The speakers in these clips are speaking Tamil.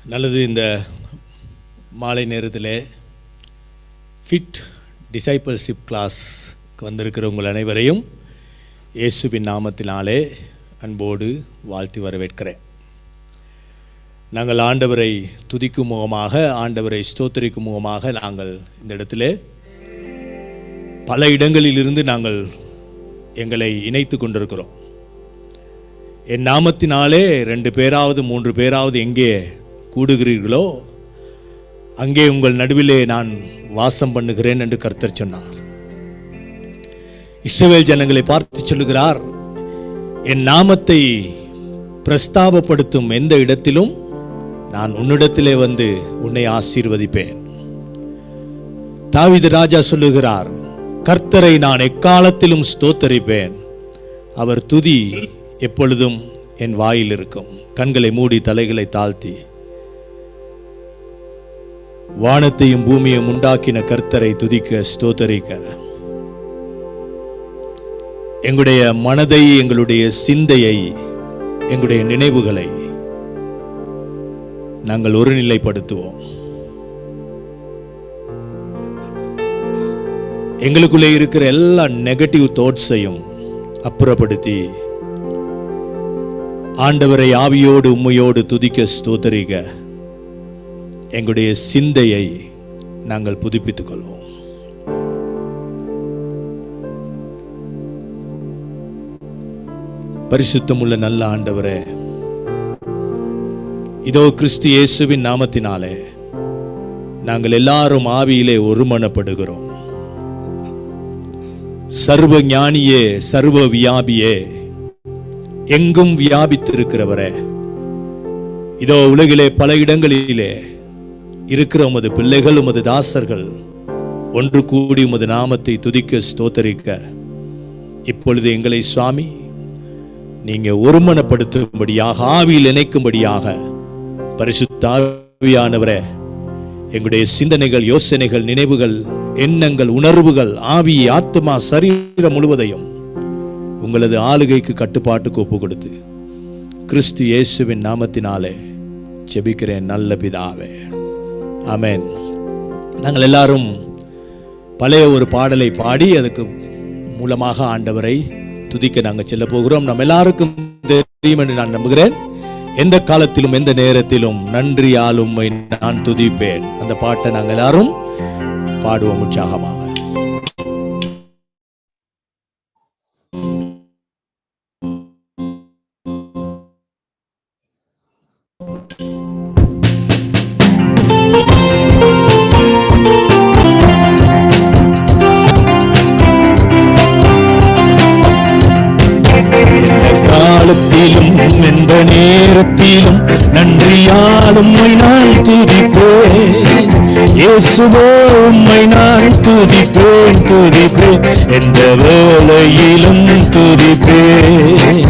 நல்லது. இந்த மாலை நேரத்தில் ஃபிட் டிசைபிள்ஷிப் கிளாஸ்க்கு வந்திருக்கிற உங்கள் அனைவரையும் இயேசுவின் நாமத்தினாலே அன்போடு வாழ்த்தி வரவேற்கிறேன். நாங்கள் ஆண்டவரை துதிக்கும் முகமாக, ஆண்டவரை ஸ்தோத்திரிக்கும் முகமாக நாங்கள் இந்த இடத்துல பல இடங்களிலிருந்து நாங்கள் எங்களை இணைத்து கொண்டிருக்கிறோம். என் நாமத்தினாலே 2 பேராவது 3 பேராவது எங்கே கூடுகிறீர்களோ அங்கே உங்கள் நடுவிலே நான் வாசம் பண்ணுகிறேன் என்று கர்த்தர் சொன்னார். இஸ்ரவேல் ஜனங்களை பார்த்து சொல்லுகிறார், என் நாமத்தை பிரஸ்தாபப்படுத்தும் எந்த இடத்திலும் நான் உன்னிடத்திலே வந்து உன்னை ஆசீர்வதிப்பேன். தாவீது ராஜா சொல்லுகிறார், கர்த்தரை நான் எக்காலத்திலும் ஸ்தோத்தரிப்பேன், அவர் துதி எப்பொழுதும் என் வாயில் இருக்கும். கண்களை மூடி தலைகளை தாழ்த்தி வானத்தையும் பூமியையும் உண்டாக்கின கர்த்தரை துதிக்க ஸ்தோத்தரிக்க எங்களுடைய மனதை, எங்களுடைய சிந்தையை, எங்களுடைய நினைவுகளை நாங்கள் ஒருநிலைப்படுத்துவோம். எங்களுக்குள்ளே இருக்கிற எல்லா நெகட்டிவ் தாட்ஸையும் அப்புறப்படுத்தி ஆண்டவரை ஆவியோடு உம்மையோடு துதிக்க ஸ்தோத்தரிக்க எங்களுடைய சிந்தையை நாங்கள் புதுப்பித்துக் கொள்வோம். பரிசுத்தமுள்ள நல்ல ஆண்டவரே, இதோ கிறிஸ்து இயேசுவின் நாமத்தினாலே நாங்கள் எல்லாரும் ஆவியிலே ஒருமனப்படுகிறோம். சர்வ ஞானியே, சர்வ வியாபியே, எங்கும் வியாபித்திருக்கிறவரே, இதோ உலகிலே பல இடங்களிலே இருக்கிற உமது பிள்ளைகள், உமது தாசர்கள் ஒன்று கூடி உமது நாமத்தை துதிக்க ஸ்தோத்தரிக்க இப்பொழுது எங்களை சுவாமி நீங்க ஒருமனப்படுத்தும்படியாக, ஆவியில் இணைக்கும்படியாக பரிசுத்த ஆவியானவரே, எங்களுடைய சிந்தனைகள், யோசனைகள், நினைவுகள், எண்ணங்கள், உணர்வுகள், ஆவி, ஆத்மா, சரீரம் முழுவதையும் உங்களது ஆளுகைக்கு கட்டுப்பாட்டுக்கு ஒப்பு கொடுத்து கிறிஸ்து இயேசுவின் நாமத்தினாலே ஜெபிக்கிறேன் நல்ல பிதாவே, ஆமென். நாங்கள் எல்லாரும் பழைய ஒரு பாடலை பாடி அதுக்கு மூலமாக ஆண்டவரை துதிக்க நாங்கள் செல்ல போகிறோம். நம்ம எல்லாருக்கும் தெரியும் என்று நான் நம்புகிறேன். எந்த காலத்திலும் எந்த நேரத்திலும் நன்றியால் உம்மை நான் துதிப்பேன். அந்த பாட்டை நாங்கள் எல்லாரும் பாடுவோம் உற்சாகமாக. எந்த நேரத்திலும் நன்றியால் உம்மை நான் துதிப்பேன். இயேசுவே உம்மை நான் துதிப்பேன், துதிப்பேன், எந்த வேளையிலும் துதிப்பேன்.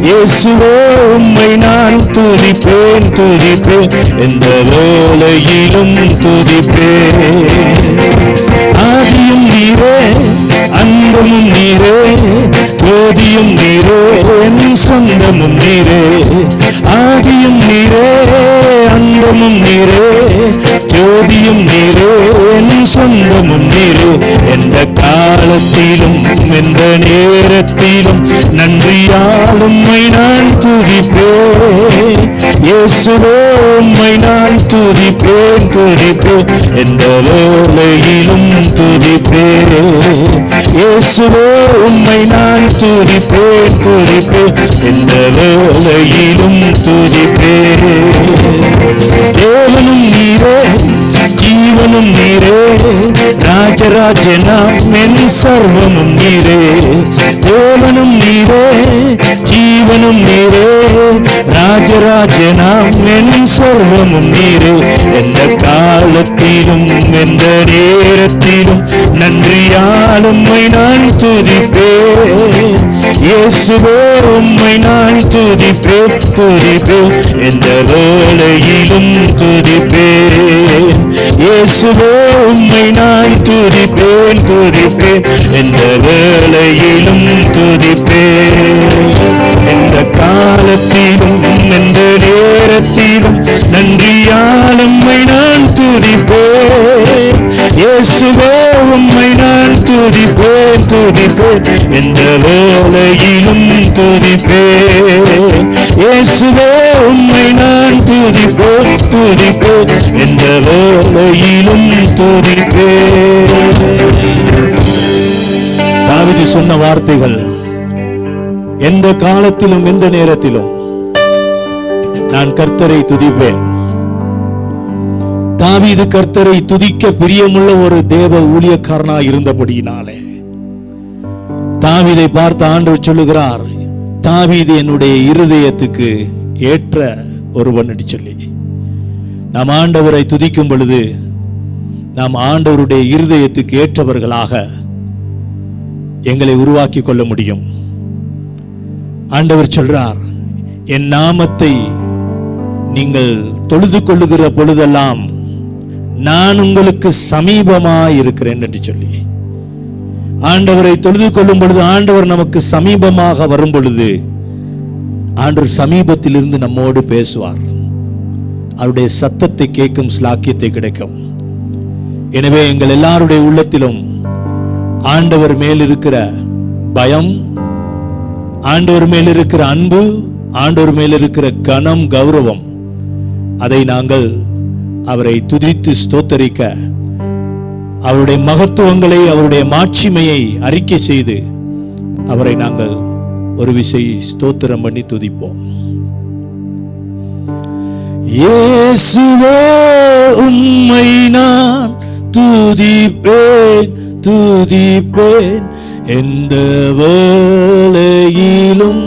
இயேசுவே உம்மை நான் துதிப்பேன், துதிப்பேன், எந்த வேளையிலும் துதிப்பேன். ஆதியும் நீரே, அந்தமும் நீரே, ஜோதியும் நீரே, என் சொந்தமும் நீரே. ஆதியும் நீரே, அந்தமும் நீரே, ஜோதியும் நீரே, என் சொந்தமும் நீரே. எந்த காலத்திலும் எந்த நேரத்திலும் நன்றியால் உம்மை நான் துதிப்பேன். இயேசுவே உம்மை நான் துதிப்பேன், துதிப்பேன், எந்த வேளையிலும் துதிப்பேன். இயேசுவே உம்மை நான் துதிப்பேன், துதிப்பேன், எந்த வேளையிலும் துதிப்பேன். தேவனும் நீரே, ஜீவனும் நீரே, ராஜராஜனாம் என் சர்வமும் நீரே. தேவனும் நீரே, ஜீவனும் நீரே, ராஜராஜனாம் என் சர்வமும் நீரே. எந்த காலத்திலும் எந்த நேரத்திலும் நன்றியால் உம்மை நான் துதிப்பேன். இயேசுவே உம்மை நான் துதிப்பேன், துதிப்பேன், எந்த வேளையிலும் துதிப்பேன். இயேசுவே உம்மை நான் துதிப்பேன், துதிப்பேன், எந்த வேளையிலும் துதிப்பேன். எந்த காலத்திலும் எந்த நேரத்திலும் நன்றியா துதிப்பேன், எந்த வேளையிலும் துதிப்பேன். இயேசுவே உம்மை நான் துதிப்பேன், துதிப்பேன், எந்த வேளையிலும் துதிப்பேன். தாவீது சொன்ன வார்த்தைகள், எந்த காலத்திலும் எந்த நேரத்திலும் நான் கர்த்தரை துதிப்பேன். தாவீது கர்த்தரை துதிக்க பிரியமுள்ள ஒரு தேவ ஊழியக்காரனாய் இருந்தபடியினாலே தாவீதை பார்த்து ஆண்டவர் சொல்லுகிறார், தாவீது என்னுடைய இருதயத்துக்கு ஏற்ற ஒருவன் என்று சொல்லி. நாம் ஆண்டவரை துதிக்கும் பொழுது நாம் ஆண்டவருடைய இருதயத்துக்கு ஏற்றவர்களாக எங்களை உருவாக்கி கொள்ள முடியும். ஆண்டவர் சொல்றார், என் நாமத்தை நீங்கள் தொழுது கொள்ளுகிற பொழுதெல்லாம் நான் உங்களுக்கு சமீபமாய் இருக்கிறேன் என்று சொல்லி. ஆண்டவரை தொழுது கொள்ளும் பொழுது ஆண்டவர் நமக்கு சமீபமாக வரும் பொழுது ஆண்டவர் சமீபத்தில் இருந்து நம்மோடு பேசுவார். அவருடைய சத்தத்தை கேட்கும் ஸ்லாக்கியத்தை கிடைக்கும். எனவே எங்கள் எல்லாருடைய உள்ளத்திலும் ஆண்டவர் மேல் இருக்கிற பயம், ஆண்டவர் மேல் இருக்கிற அன்பு, ஆண்டவர் மேல் இருக்கிற கனம், கௌரவம், அதை நாங்கள் அவரை துதித்து ஸ்தோத்தரிக்க, அவருடைய மகத்துவங்களை, அவருடைய மாட்சிமையை அறிக்கை செய்து அவரை நாங்கள் ஒரு விசை ஸ்தோத்திரம் பண்ணி துதிப்போம். இயேசுவே உம்மை நான் துதிப்பேன், துதிப்பேன், எந்த வேளையிலும்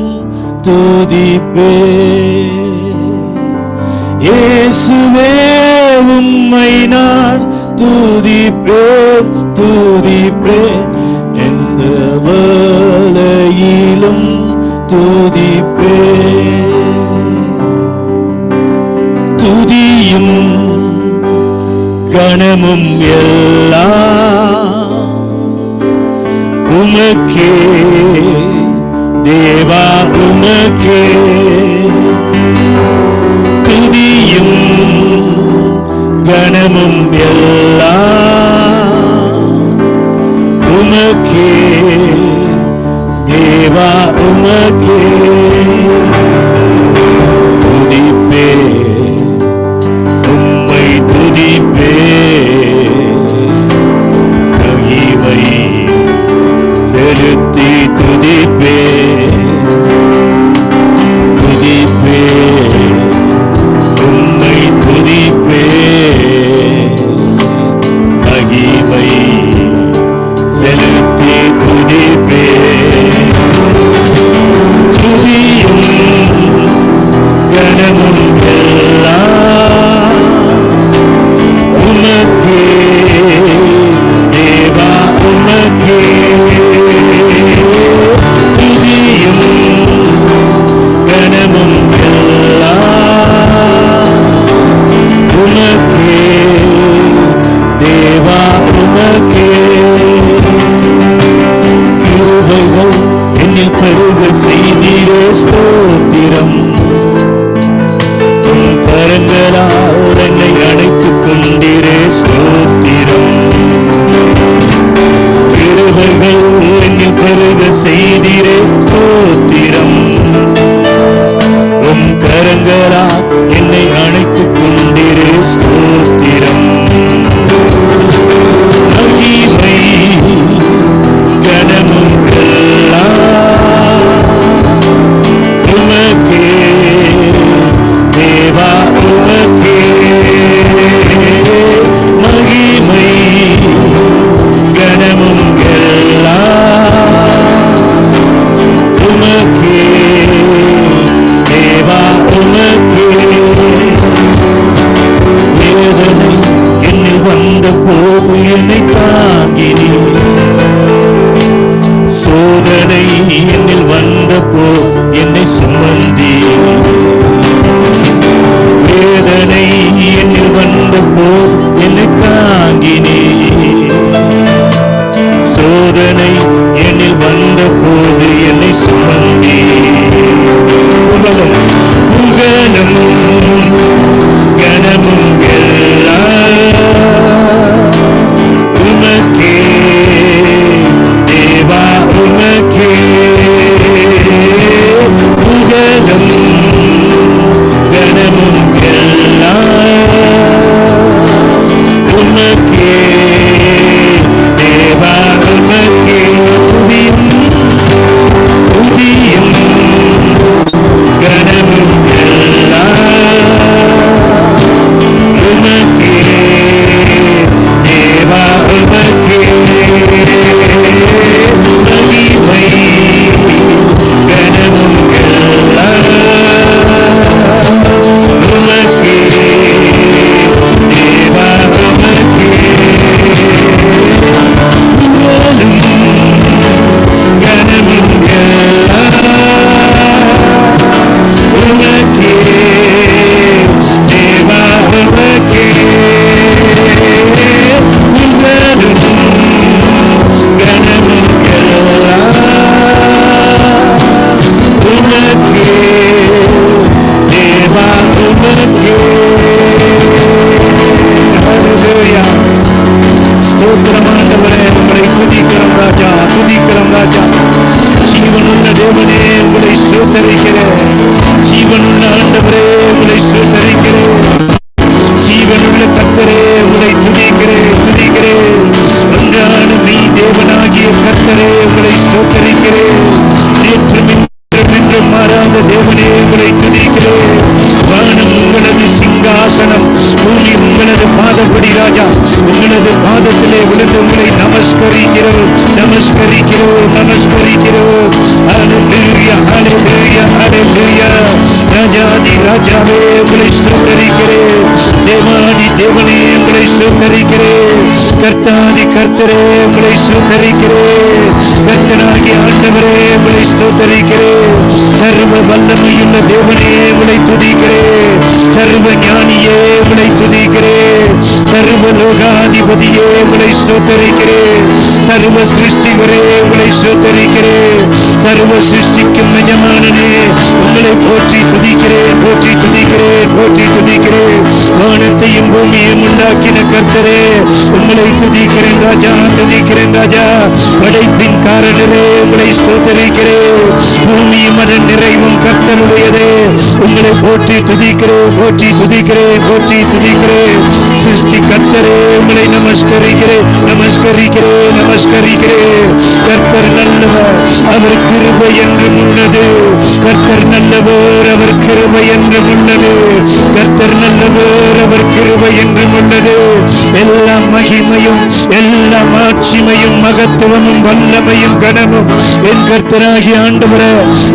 துதிப்பேன். இயேசுவே உம்மை நான் துதிப்பேன், துதிப்பேன், எந்த வேளையிலும் துதிப்பேன். துதியும் கணமும் எல்லாம் உமக்கே தேவா, உமக்கே. துதியும் கணமும் எல்லாம் உமக்கே தேவா, உமக்கே. துதிப்பே உம்மை துதிப்பே, மகிமை செலுத்தி துதிப்பே, துதிப்பே உம்மை துதிப்பே, மகிமை செலுத்தி துதிப்பே. துதியும் கணமும் எல்லாம் உமக்கே தேவா, உமக்கே. துதியும் கணமும் எல்லாம் உமக்கே தேவா, உமக்கே. கிருபைகள் என்னில் பெருக செய்தீரே, ஸ்தோத்திரம். உம் கரங்களால் என்னை அணைத்துக் கொண்டீரே, ஸ்தோத்திரம். கிருபைகள் என்னில் பெருக செய்தீரே, ஸ்தோத்திரம். உம் கரங்களால் என்னை அணைத்துக் கொண்டீரே, ஸ்தோத்திரம். மகிமை கனமும் எல்லாம் உமக்கே தேவா, உமக்கே. மகிமை கனமும் எல்லாம் உமக்கே தேவா, உமக்கே. வேதனை என்னில் வந்த போது என்னை தாங்கினீர், சோதனை என்னில் வந்த போது என்னை சுமந்தீர். வேதனை என்னில் வந்த போது என்னை தாங்கினீர், சோதனை என்னில் வந்த போது என்னை சுமந்தீர். புகழும் புகழும் கனமும் எல்லாம் உமக்கே தேவா, பூமி உங்களது பாதப்படி ராஜா, உங்களது பாதத்திலே விழுந்து உங்களை நமஸ்கரிக்கிறோம், நமஸ்கரிக்கிறோம், நமஸ்கரிக்கிறோம். ஹல்லேலூயா, ஹல்லேலூயா, ஹல்லேலூயா. ராஜாதி ராஜாவே உங்களை ஸ்தோத்தரிக்கிறேன், தேவாதி தேவனே உங்களை ஸ்தோத்தரிக்கிறேன், கர்த்தாதி கர்த்தரே உங்களை ஸ்தோத்தரிக்கிறேன், கர்த்தனாகிய ஆண்டவரே உங்களை ஸ்தோத்தரிக்கிறேன், சர்வ வல்லமையுள்ள தேவனே உங்களை துதிக்கிறேன், சர்வ ஞானியே உங்களை துதிக்கிறேன், சர்வ லோகாதிபதியே உங்களை ஸ்தோத்தரிக்கிறேன், சர்வ சிருஷ்டிகரே உங்களை ஸ்தோத்தரிக்கிறேன், சர்வ சிருஷ்டிக்கும் எஜமானனே உங்களை போற்றி துதிக்கிறேன், போற்றி துதிக்கிறேன், போற்றி துதிக்கிறேன். வானத்தையும் பூமியையும் உண்டாக்கின கர்த்தரே உங்களை துதிக்கிறேன் ராஜா, துதிக்கிறேன் ராஜா. படைப்பின் காரணரே உங்களை ஸ்தோத்தரிக்கிறேன், பூமியும் அதன் நிறைவும் கர்த்தருடையதே உங்களை போற்றி துதிக்கிறேன், போற்றி துதிக்கிறேன், போற்றி துதிக்கிறேன். சிருஷ்டி கர்த்தரே உங்களை நமஸ்கரிக்கிறேன், நமஸ்கரிக்கிறேன், நமஸ்கரிக்கிறேன். கர்த்தர் நல்லவர், அவர் கிருபை என்றும் உள்ளது, கர்த்தர் நல்லவர், அவர் கிருபை என்றும் உள்ளது, கர்த்தர் நல்லவர், அவர் கிருபை என்றும் உள்ளது. எல்லா மகிமையும் எல்லா மாட்சிமையும் மகத்துவமும் வல்லமையும் கனமும் என் கர்த்தராகிய ஆண்டவரே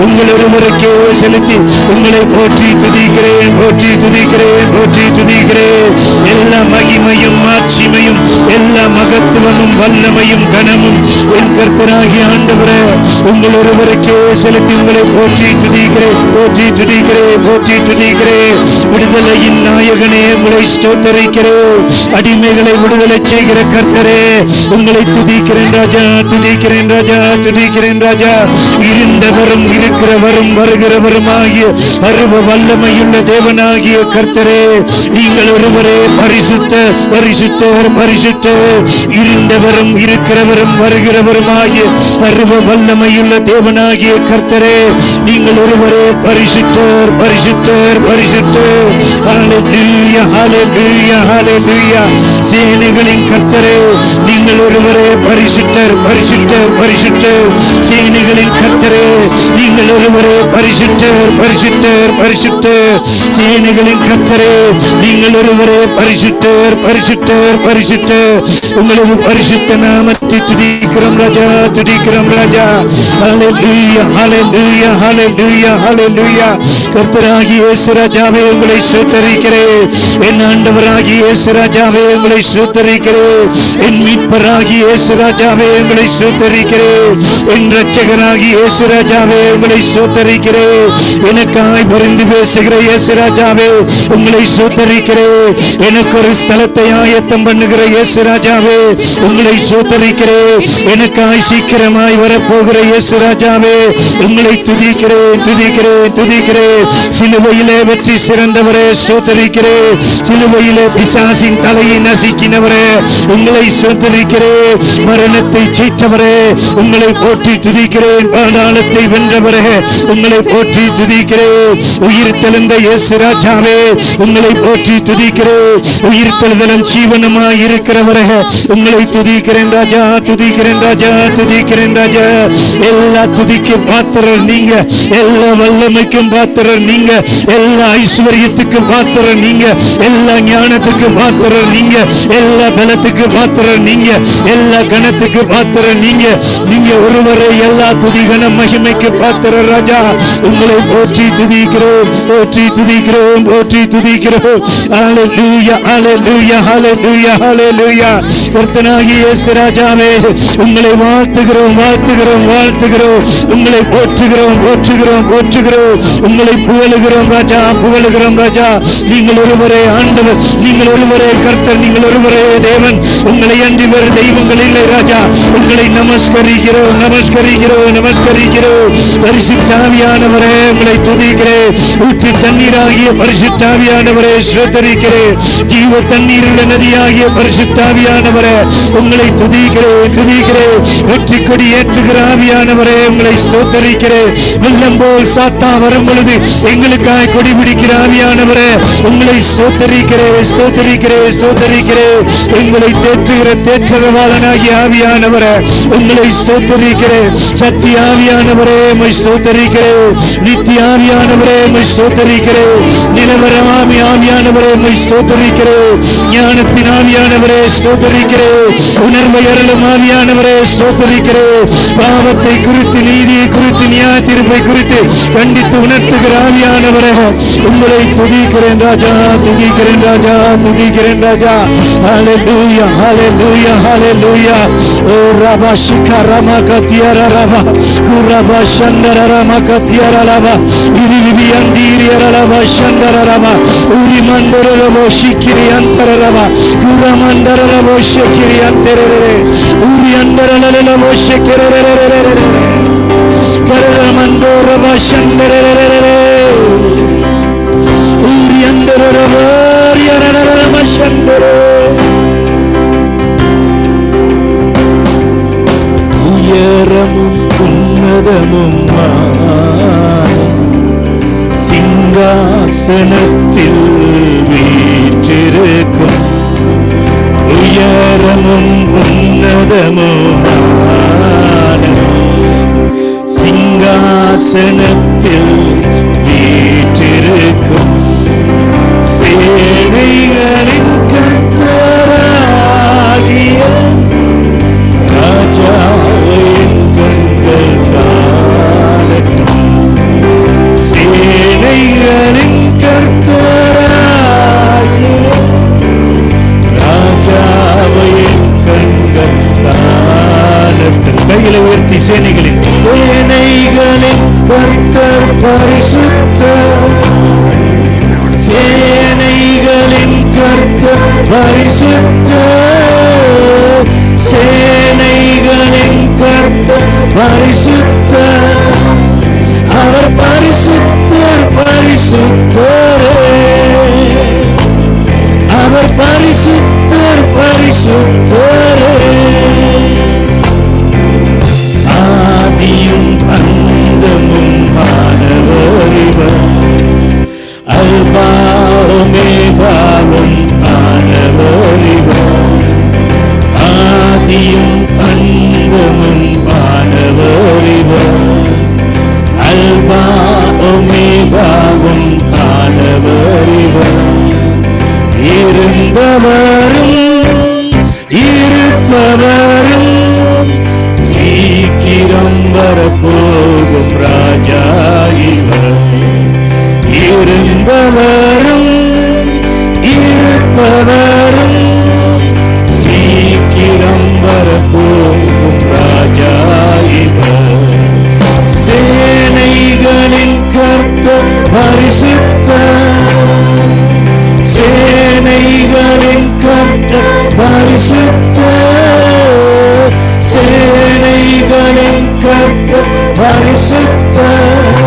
உங்கள் ஒருவருக்கே செலுத்தி உங்களை போற்றி துதிக்கிறேன், போற்றி துதிக்கிறேன், போற்றி துதிக்கிறேன். எல்லா மகிமையும் மாட்சிமையும் எல்லா மகத்துவமும் வல்லமையும் கனமும் என் கர்த்தராகிய ஆண்டவரே உங்கள் ஒருவருக்கே செலுத்தி உங்களை போற்றி துதிக்கிறேன், போற்றி துதிக்கிறேன், போற்றி துதிக்கிறேன். விடுதலையின் நாயகனே உங்களை ஸ்தோத்தரிக்கிறேன், அடிமைகளை விடுதலை செய்கிற கர்த்தரே உங்களை துதிக்கிறேன் ராஜா, துதிக்கிறேன் ராஜா, துதிக்கிறேன் ராஜா. இருந்தவரும் இருக்கிறவரும் வருகிறவருமாகிய சர்வ வல்லமையுள்ள தேவனாகிய கர்த்தரே நீங்கள் ஒருவரே பரிசுத்த பரிசுத்தர் பரிசுத்தர். இருந்தவரும் இருக்கிறவரும் வருகிறவருமாகிய சர்வ வல்லமையுள்ள தேவனாகிய கர்த்தரே நீங்கள் ஒருவரே பரிசுத்தர் பரிசுத்தர் பரிசுத்தர். ஹல்லேலூயா, ஹல்லேலூயா, ஹல்லேலூயா. சேனைகளின் கர்த்தரே நீங்கள் ஒருவரே பரிசுத்தர் பரிசுத்தர் பரிசுத்தர். சேனைகளின் கர்த்தரே நீங்கள் ஒருவரே பரிசுத்தர் பரிசுத்தர் பரிசுத்தர். சேனைகளின் கர்த்தரே நீங்கள் ஒருவரே பரிசுத்தர் பரிசுத்தர் பரிசுத்தர். உங்களது பரிசுத்த நாமத்தை துதிக்கிறோம் ராஜா, துதிக்கிறோம் ராஜா. ஹல்லேலூயா, ஹல்லேலூயா, ஹல்லேலூயா, ஹல்லேலூயா. கர்த்தராகிய இயேசு ராஜாவே உங்களை ஸ்தோத்தரிக்கிறேன், என் ஆண்டவராகிய இயேசு ராஜாவே உங்களை ஸ்தோத்தரிக்கிறேன், என் மீட்பராகிய இயேசு ராஜாவே உங்களை ஸ்தோத்தரிக்கிறேன், என் இரட்சகராகிய இயேசு ராஜாவே உங்களை ஸ்தோத்தரிக்கிறேன், எனக்காய் பரிந்து பேசுகிற இயேசு ராஜாவே உங்களை ஸ்தோத்தரிக்கிறேன், எனக்கு ஒரு ஸ்தலத்தை ஆயத்தம் பண்ணுகிற இயேசு ராஜாவே உங்களை ஸ்தோத்தரிக்கிறேன், எனக்காய் சீக்கிரமாய் வரப்போகிற இயேசு ராஜாவே உங்களை துதிக்கிறேன், துதிக்கிறேன், துதிக்கிறேன். சிலுவையிலே வெற்றி சிறந்தவரே ஸ்தோத்தரிக்கிறேன், சிலுவையிலே பிசாசின் தலையை நசுக்கினவரே உங்களை ஸ்தோத்தரிக்கிறேன், மரணத்தை ஜெயித்தவரே உங்களை போற்றி துதிக்கிறேன், பாதாளத்தை வென்றவரே உங்களை போற்றி துதிக்கிறேன். உயிர் தெழுந்த இயேசு ராஜாவே உங்களை போற்றி துதிக்கிறேன், உயிர் தெழுதலும் ஜீவனுமாய் இருக்கிறவரே உங்களை துதிக்கிறேன் ராஜா, துதிக்கிறேன் ராஜா, துதிக்கிறேன் ராஜா. எல்லா துதிக்கும் பாத்திரர் நீங்க, எல்லா வல்லமைக்கும் பாத்திரர் நீங்க, எல்லா ஐஸ்வர்யத்துக்கும் பாத்திரர் நீங்க, எல்லா ஞானத்துக்கும் பாத்திரர் நீங்க, எல்லா பலத்துக்கு பாத்திரர் நீங்க, எல்லா கணத்துக்கு பாத்திரர் நீங்க. நீங்க ஒருவரே எல்லா துதிகன மகிமைக்கு பாத்திரர் ராஜா. உங்களை போற்றி துதிக்கிறோம், போற்றி துதிக்கிறோம், போற்றி துதிக்கிறோம். ஹல்லேலூயா, ஹல்லேலூயா, ஹல்லேலூயா, ஹல்லேலூயா. கர்த்தனாகிய இயேசு ராஜாவே உங்களை வாழ்த்துகிறோம், வாழ்த்துகிறோம், வாழ்த்துகிறோம். உங்களை போற்றுகிறோம், போற்றுகிறோம், போற்றுகிறோம். உங்களை புகழுகிறோம் ராஜா, புகழுகிறோம் ராஜா. நீங்கள் ஒருவரே ஆண்டவர், நீங்கள் ஒருவரே கர்த்தர், நீங்கள் ஒருவரே தேவன். உங்களை அன்றி வேறு தெய்வங்கள் இல்லை ராஜா. உங்களை நமஸ்கரிக்கிறோம், நமஸ்கரிக்கிறோம், நமஸ்கரிக்கிறோம். பரிசுத்த ஆவியானவரே உங்களை துதிக்கிறேன், ஊற்று தண்ணீராகிய பரிசுத்த ஆவியானவரே ஸ்தோத்தரிக்கிறேன், ஜீவ தண்ணீர் உள்ள நதியாகிய பரிசுத்த ஆவியானவரே உங்களை துதிக்கிறேன், துதிக்கிறேன். வெற்றி கொடி ஏற்றுகிற ஆவியானவரே உங்களை ஸ்தோத்தரிக்கிறேன். வெள்ளம் போல் சாத்தா வரும் பொழுது எங்களுக்காய் கொடி பிடிக்கிற ஆவியானவரே உங்களை ஸ்தோத்தரிக்கிறேன், ஸ்தோத்தரிக்கிறேன், ஸ்தோத்தரிக்கிறேன். எங்களை தேற்றுகிற தேற்றரவாளனாகிய ஆவியானவரே உங்களை ஸ்தோத்தரிக்கிறேன். சக்தி ஆவியானவரே உம்மை ஸ்தோத்தரிக்கிறேன், நித்திய ஆவியானவரே உம்மை ஸ்தோத்தரிக்கிறேன், நிலவரமாமி ஆவியானவரே உம்மை ஸ்தோத்தரிக்கிறேன். ஸ்தோத்தரிக்கிறேன். ஞானத்தின் ஆவியானவரே ஸ்தோத்தரிக்கிறேன். உணர்வை அருளும் ஆவியானவரே ஸ்தோத்தரிக்கிறேன். பாவத்தை குறித்து, நீதியை குறித்து, நியாய தீர்ப்பை குறித்து கண்டித்து உணர்த்துகிற ஆவியானவரே உங்களை துதிக்கிறேன் ராஜா, துதிக்கிறேன் ராஜா, துதிக்கிறேன் ராஜா. ஹalleluya, ஹalleluya, ஹalleluya. ஓ ரபா ஷிகரமா கத்தியரா ரபா குரபா சந்தரரமா கத்தியரா ரபா இரிவி அந்தீரியரா ரபா சந்தரரமா உரி மந்தரரபோ ஷிக்கிரி அந்தரரபா குரமந்தரரபோ ஷிக்கிரி அந்தரரரே உரி அந்தரரலலபோ ஷிக்கிரரரரரே கரமந்தரபா சந்தரரரரே உரி அந்தரரபோ ரியரரரமா சந்தரரே. உயரமும் உன்னதமும் சிங்காசனத்தில் வீற்றிருக்கும் உயரமும் உன்னதமும் சிங்காசனத்தில் வீற்றிருக்கும் சேனைகளின் கர்த்தராகிய ராஜாவின் கண்கள் காணட்டும். சேனைகளின் கர்த்தராகிய ராஜாவின் கண்கள் காணட்டும். கையில உயர்த்தி சேனைகளின் கர்த்தர் பரிசுத்தர், சேனைகளின் கர்த்தர் பரிசுத்தர், சேனைகளின் கர்த்தர் பரிசுத்தர், அவர் பரிசுத்தர் பரிசுத்தரே, அவர் பரிசுத்தர் பரிசுத்தரே. ஆதியும் அந்தமும் ஆனவர் இவர், அல்பா ஒமேகாவும் ஆனவர் இவர், ஆதியும் அந்தமும் ஆனவர் இவர், அல்பா ஒமேகாவும் ஆனவர் இவர். இருந்தவரும் இருப்பவரும் சீக்கிரம் வரப்போகும் ராஜா இவர். இருந்தவரும் இருப்பவரும் சீக்கிரம் வரப்போகும் ராஜா இவர். சேனைகளின் கர்த்தர் பரிசுத்தர், சேனைகளின் கர்த்தர் பரிசுத்தர், சேனைகளின் கர்த்தர் பரிசுத்தர்,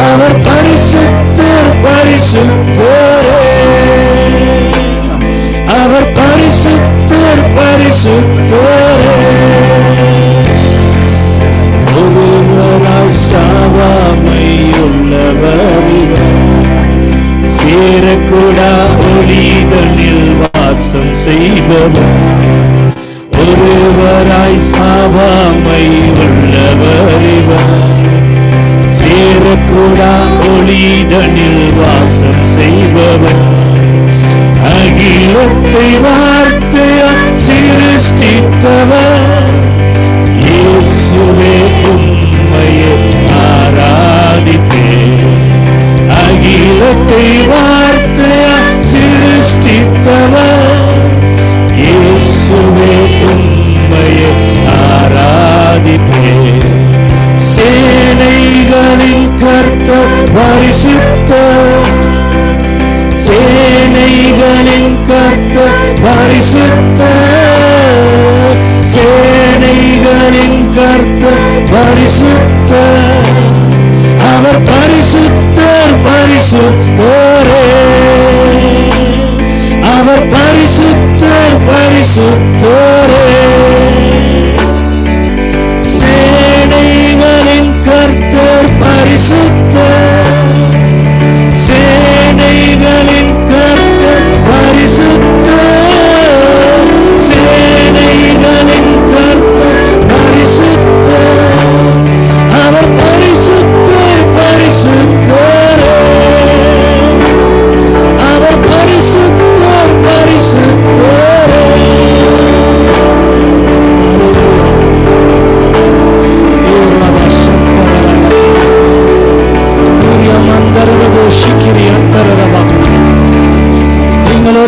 அவர் பரிசுத்தர் பரிசுத்தரே, அவர் பரிசுத்தர் பரிசுத்தரே. ஒருவராய் சாவாமை உள்ளவர் இவர், சேரக்கூடா ஒளிதனில் வாசம் செய்பவர். ஒருவராய் சாவாமை உள்ளவர் இவர், சேரக்கூடா ஒளிதனில் வாசம் செய்பவர். அகிலத்தை வார்த்தையால் சிருஷ்டித்தவர், இயேசுவே உம்மையை ஆராதிப்பேன். அகிலத்தை வார்த்தையால் சிருஷ்டித்தவர், இயேசுவே உம்மையை ஆராதிப்பேன். சேனைகளின் கர்த்தர் பரிசுத்தர், சேனைகளின் கர்த்தர் பரிசுத்தர், சேனைகளின் கர்த்தர் பரிசுத்தர், அவர் பரிசுத்தர் பரிசுத்தரே, அவர் பரிசுத்தர் பரிசுத்தரே. சேனைகளின் கர்த்தர் பரிசுத்தர், சேனைகளின் கர்த்தர் பரிசுத்தர், சேனைகளின் கர்த்தர் பரிசுத்தர், அவர் பரிசுத்தர் பரிசுத்தரே, அவர் பரிசுத்தர்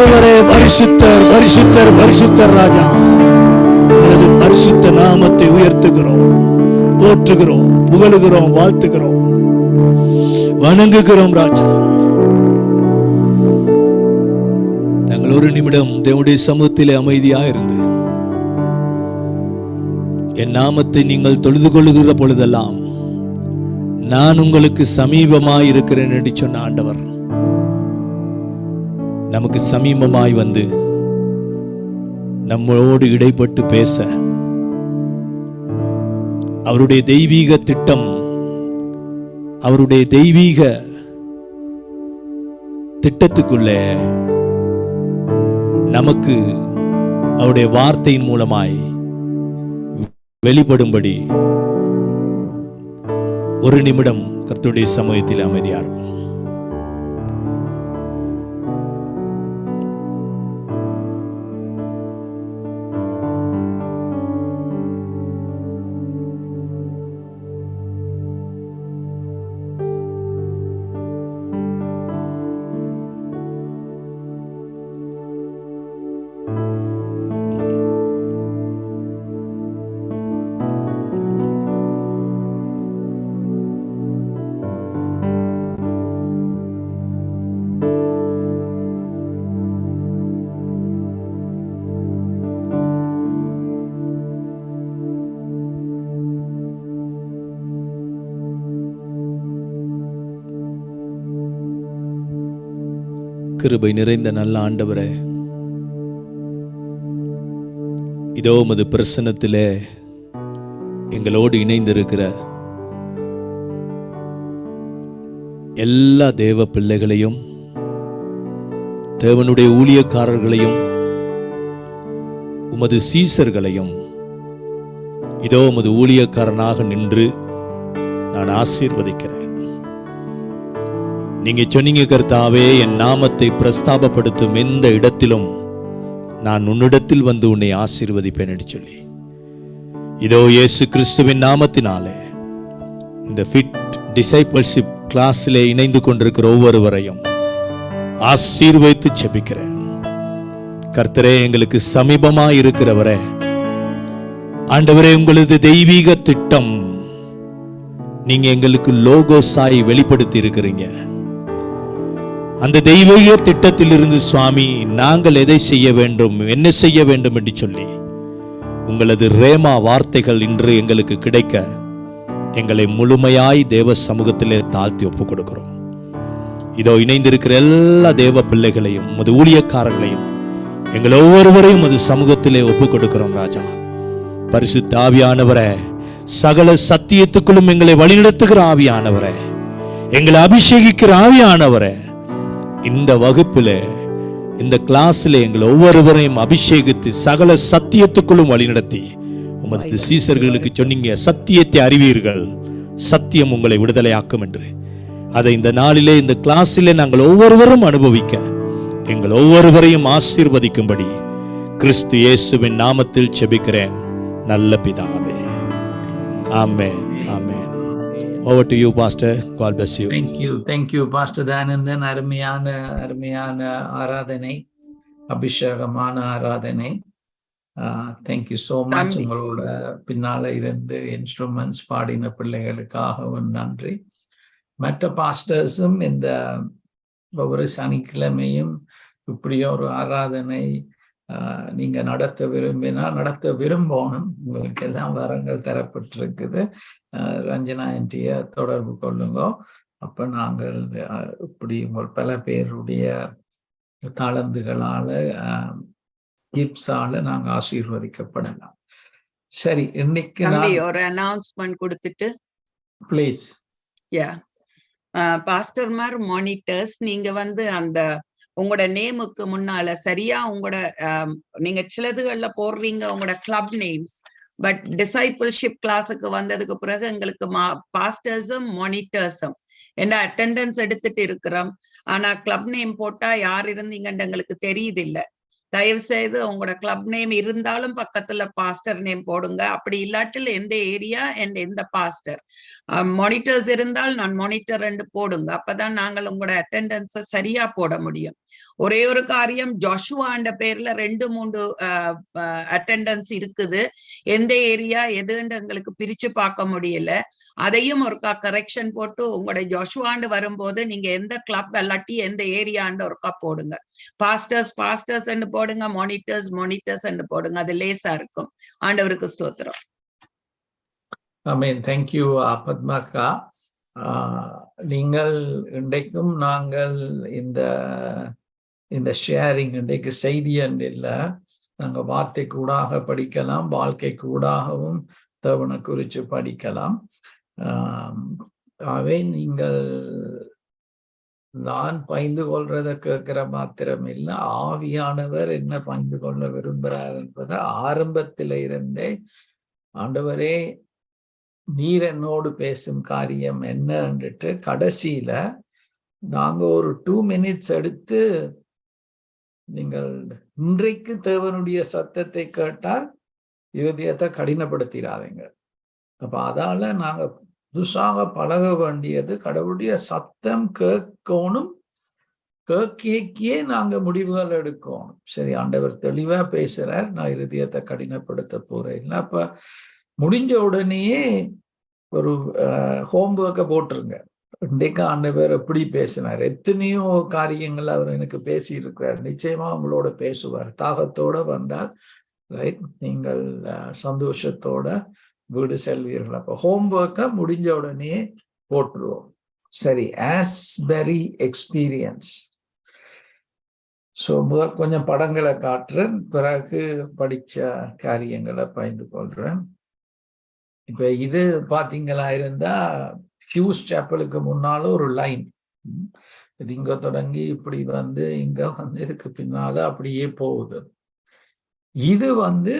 ஒருவரே பரிசுத்தர், பரிசுத்தர், பரிசுத்தர் ராஜா. உங்களது பரிசுத்த நாமத்தை உயர்த்துகிறோம், போற்றுகிறோம், புகழுகிறோம், வாழ்த்துகிறோம், வணங்குகிறோம் ராஜா. நாங்கள் ஒரு நிமிடம் தேவனுடைய சமூகத்திலே அமைதியாக இருந்து என் நாமத்தை நீங்கள் தொழுது கொள்ளுகிற பொழுதெல்லாம் நான் உங்களுக்கு சமீபமாய் இருக்கிறேன் என்று சொன்ன ஆண்டவர் நமக்கு சமீபமாய் வந்து நம்மளோடு இடைப்பட்டு பேச, அவருடைய தெய்வீக திட்டம், அவருடைய தெய்வீக திட்டத்துக்குள்ளே நமக்கு அவருடைய வார்த்தையின் மூலமாய் வெளிப்படும்படி ஒரு நிமிடம் கர்த்தருடைய சமூகத்தில் அமைதியா இருக்கும். கிருபை நிறைந்த நல்ல ஆண்டவரே, இதோ உமது பிரசன்னத்திலே எங்களோடு இணைந்திருக்கிற எல்லா தேவ பிள்ளைகளையும், தேவனுடைய ஊழியக்காரர்களையும், உமது சீசர்களையும் இதோ உமது ஊழியக்காரனாக நின்று நான் ஆசீர்வதிக்கிறேன். நீங்க சொன்னீங்க கர்த்தாவே, என் நாமத்தை பிரஸ்தாபப்படுத்தும் எந்த இடத்திலும் நான் உன்னிடத்தில் வந்து உன்னை ஆசீர்வதிப்பேன் என்று சொல்லி, இதோ இயேசு கிறிஸ்துவின் நாமத்தினாலே இந்த ஃபிட் டிசைபிள்ஷிப் கிளாஸிலே இணைந்து கொண்டிருக்கிற ஒவ்வொருவரையும் ஆசீர்வதித்து ஜெபிக்கிறேன். கர்த்தரே, எங்களுக்கு சமீபமாய் இருக்கிறவரே, ஆண்டவரே, உங்களது தெய்வீக திட்டம் நீங்க எங்களுக்கு லோகோஸாய் வெளிப்படுத்தி இருக்கிறீங்க. அந்த தெய்வீக திட்டத்திலிருந்து சுவாமி, நாங்கள் எதை செய்ய வேண்டும், என்ன செய்ய வேண்டும் என்று சொல்லி உங்களது ரேமா வார்த்தைகள் இன்று எங்களுக்கு கிடைக்க எங்களை முழுமையாய் தேவ சமூகத்திலே தாழ்த்தி ஒப்புக் கொடுக்கிறோம். இதோ இணைந்திருக்கிற எல்லா தேவ பிள்ளைகளையும், உமது ஊழியக்காரர்களையும், எங்கள் ஒவ்வொருவரையும் அது சமூகத்திலே ஒப்புக் கொடுக்கிறோம் ராஜா. பரிசுத்த ஆவியானவரே, சகல சத்தியத்துக்குள்ளும் எங்களை வழிநடத்துகிற ஆவியானவரே, எங்களை அபிஷேகிக்கிற ஆவியானவரே, இந்த வகுப்பில், இந்த கிளாஸில் எங்களை ஒவ்வொருவரையும் அபிஷேகித்து சகல சத்தியத்துக்குள்ளும் வழிநடத்தி உமது சீசர்களுக்கு சொன்னீங்க, சத்தியத்தை அறிவீர்கள், சத்தியம் உங்களை விடுதலையாக்கும் என்று. அதை இந்த நாளிலே, இந்த கிளாஸிலே நாங்கள் ஒவ்வொருவரும் அனுபவிக்க எங்கள் ஒவ்வொருவரையும் ஆசீர்வதிக்கும்படி கிறிஸ்து இயேசுவின் நாமத்தில் ஜெபிக்கிறேன் நல்ல பிதாவே. ஆமென், ஆமென். Over to you, Pastor. God bless you. Thank you, Pastor Danandan. அருமையான ஆராதனை, அபிஷேகமான ஆராதனை. Thank you so much. உங்களோட பின்னால இருந்து இன்ஸ்ட்ருமெண்ட்ஸ் பாடின பிள்ளைகளுக்காகவும் நன்றி. மற்ற பாஸ்டர்ஸும் இந்த ஒவ்வொரு சனிக்கிழமையும் இப்படியோ ஒரு ஆராதனை நீங்க நடத்த விரும்பணும். உங்களுக்கு எல்லாம் வரங்கள் தரப்பட்டிருக்குது. ரஞ்சனா ஆண்டிய தொடர்பு கொள்ளுங்க. அப்ப நாங்கள் இப்படி உங்கள் பல பேருடைய தாளந்துகளால, கிப்ஸால நாங்க ஆசீர்வதிக்கப்படலாம். சரி, இன்னைக்கு ஒரு அனௌன்ஸ்மெண்ட் கொடுத்துட்டு பிளீஸ். பாஸ்டர்மார், மானிட்டர்ஸ், நீங்க அந்த உங்களோட நேமுக்கு முன்னால சரியா உங்களோட நீங்க சிலதுகள்ல போடுறீங்க உங்களோட கிளப் நேம்ஸ். பட் டிசைபிள்ஷிப் கிளாஸுக்கு வந்ததுக்கு பிறகு எங்களுக்கு பாஸ்டர்ஸும் மானிட்டர்ஸும் என்ன அட்டெண்டன்ஸ் எடுத்துட்டு இருக்கிறோம். ஆனா கிளப் நேம் போட்டா யார் இருந்தீங்கன்னு எங்களுக்கு தெரியுது இல்ல. தயவு செய்து உங்களோட கிளப் நேம் இருந்தாலும் பக்கத்துல பாஸ்டர் நேம் போடுங்க. அப்படி இல்லாட்டில் எந்த ஏரியா அண்ட் எந்த பாஸ்டர். மானிட்டர்ஸ் இருந்தால் நான் மானிட்டர் 2 போடுங்க. அப்பதான் நாங்கள் உங்களோட அட்டெண்டன்ஸை சரியா போட முடியும். ஒரே ஒரு காரியம், ஜோஷுவாண்ட பேர்ல 2-3 அட்டெண்டன்ஸ் இருக்குது. எந்த ஏரியா எதுன்னு எங்களுக்கு பிரிச்சு பார்க்க முடியல. அதையும் ஒருக்கா கரெக்ஷன் போட்டு உங்களுடைய ஜோஷுவாண்டு வரும்போது நீங்க எந்த கிளப் இல்லாட்டி எந்த ஏரியாண்டு ஒருக்கா போடுங்க. பாஸ்டர்ஸ் போடுங்க, மானிட்டர்ஸ் போடுங்க. அது லேசா இருக்கும். ஆண்டவருக்கு ஸ்தோத்திரம். ஆமென். தேங்க்யூ பத்மாக்கா. நீங்கள் இன்றைக்கும் நாங்கள் இந்த ஷேரிங் இன்றைக்கு செய்தி இல்லை, நாங்கள் வார்த்தை கூடாக படிக்கலாம், வாழ்க்கை கூடாகவும் தேவனை குறித்து படிக்கலாம். அவை நீங்கள் நான் பகிர்ந்து கொள்றதை கேட்கிற மாத்திரம் இல்லை, ஆவியானவர் என்ன பகிர்ந்து கொள்ள விரும்புகிறார் என்பதை ஆரம்பத்தில இருந்தே ஆண்டவரே நீர் என்னோடு பேசும் காரியம் என்னன்னுட்டு கடைசியில நாங்க ஒரு 2 minutes எடுத்து, நீங்கள் இன்றைக்கு தேவனுடைய சத்தத்தை கேட்டால் இருதயத்தை கடினப்படுத்திடாதீங்க. அப்ப அதால நாங்க புதுசாக பழக வேண்டியது, கடவுளுடைய சத்தம் கேட்கணும், கேட்கியே நாங்க முடிவுகள் எடுக்கணும். சரி, ஆண்டவர் தெளிவா பேசுறார், நான் இருதயத்தை கடினப்படுத்த போறேன் இல்லை. அப்ப முடிஞ்ச உடனேயே ஒரு ஹோம்ஒர்க்கை போட்டுருங்க. இன்றைக்கு ஆண்டவர் எப்படி பேசினார், எத்தனையோ காரியங்கள் அவர் எனக்கு பேசி இருக்கிறார். நிச்சயமா உங்களோட பேசுவார். தாகத்தோட வந்தால் ரைட், நீங்கள் சந்தோஷத்தோட வீடு செல்வீர்கள். அப்போ ஹோம்ஒர்க்கை முடிஞ்ச உடனே போட்டுருவோம். சரி, ஆஸ்பெரி எக்ஸ்பீரியன்ஸ். ஸோ முதல் கொஞ்சம் படங்களை காட்டுறேன், பிறகு படிச்ச காரியங்களை பகிர்ந்து கொள்றேன். இப்ப இது பாத்தீங்களா இருந்தா ஹியூஸ் சாப்பலுக்கு முன்னால ஒரு லைன், இது இங்க தொடங்கி இப்படி வந்து இங்க வந்து இதுக்கு பின்னால அப்படியே போகுது. இது வந்து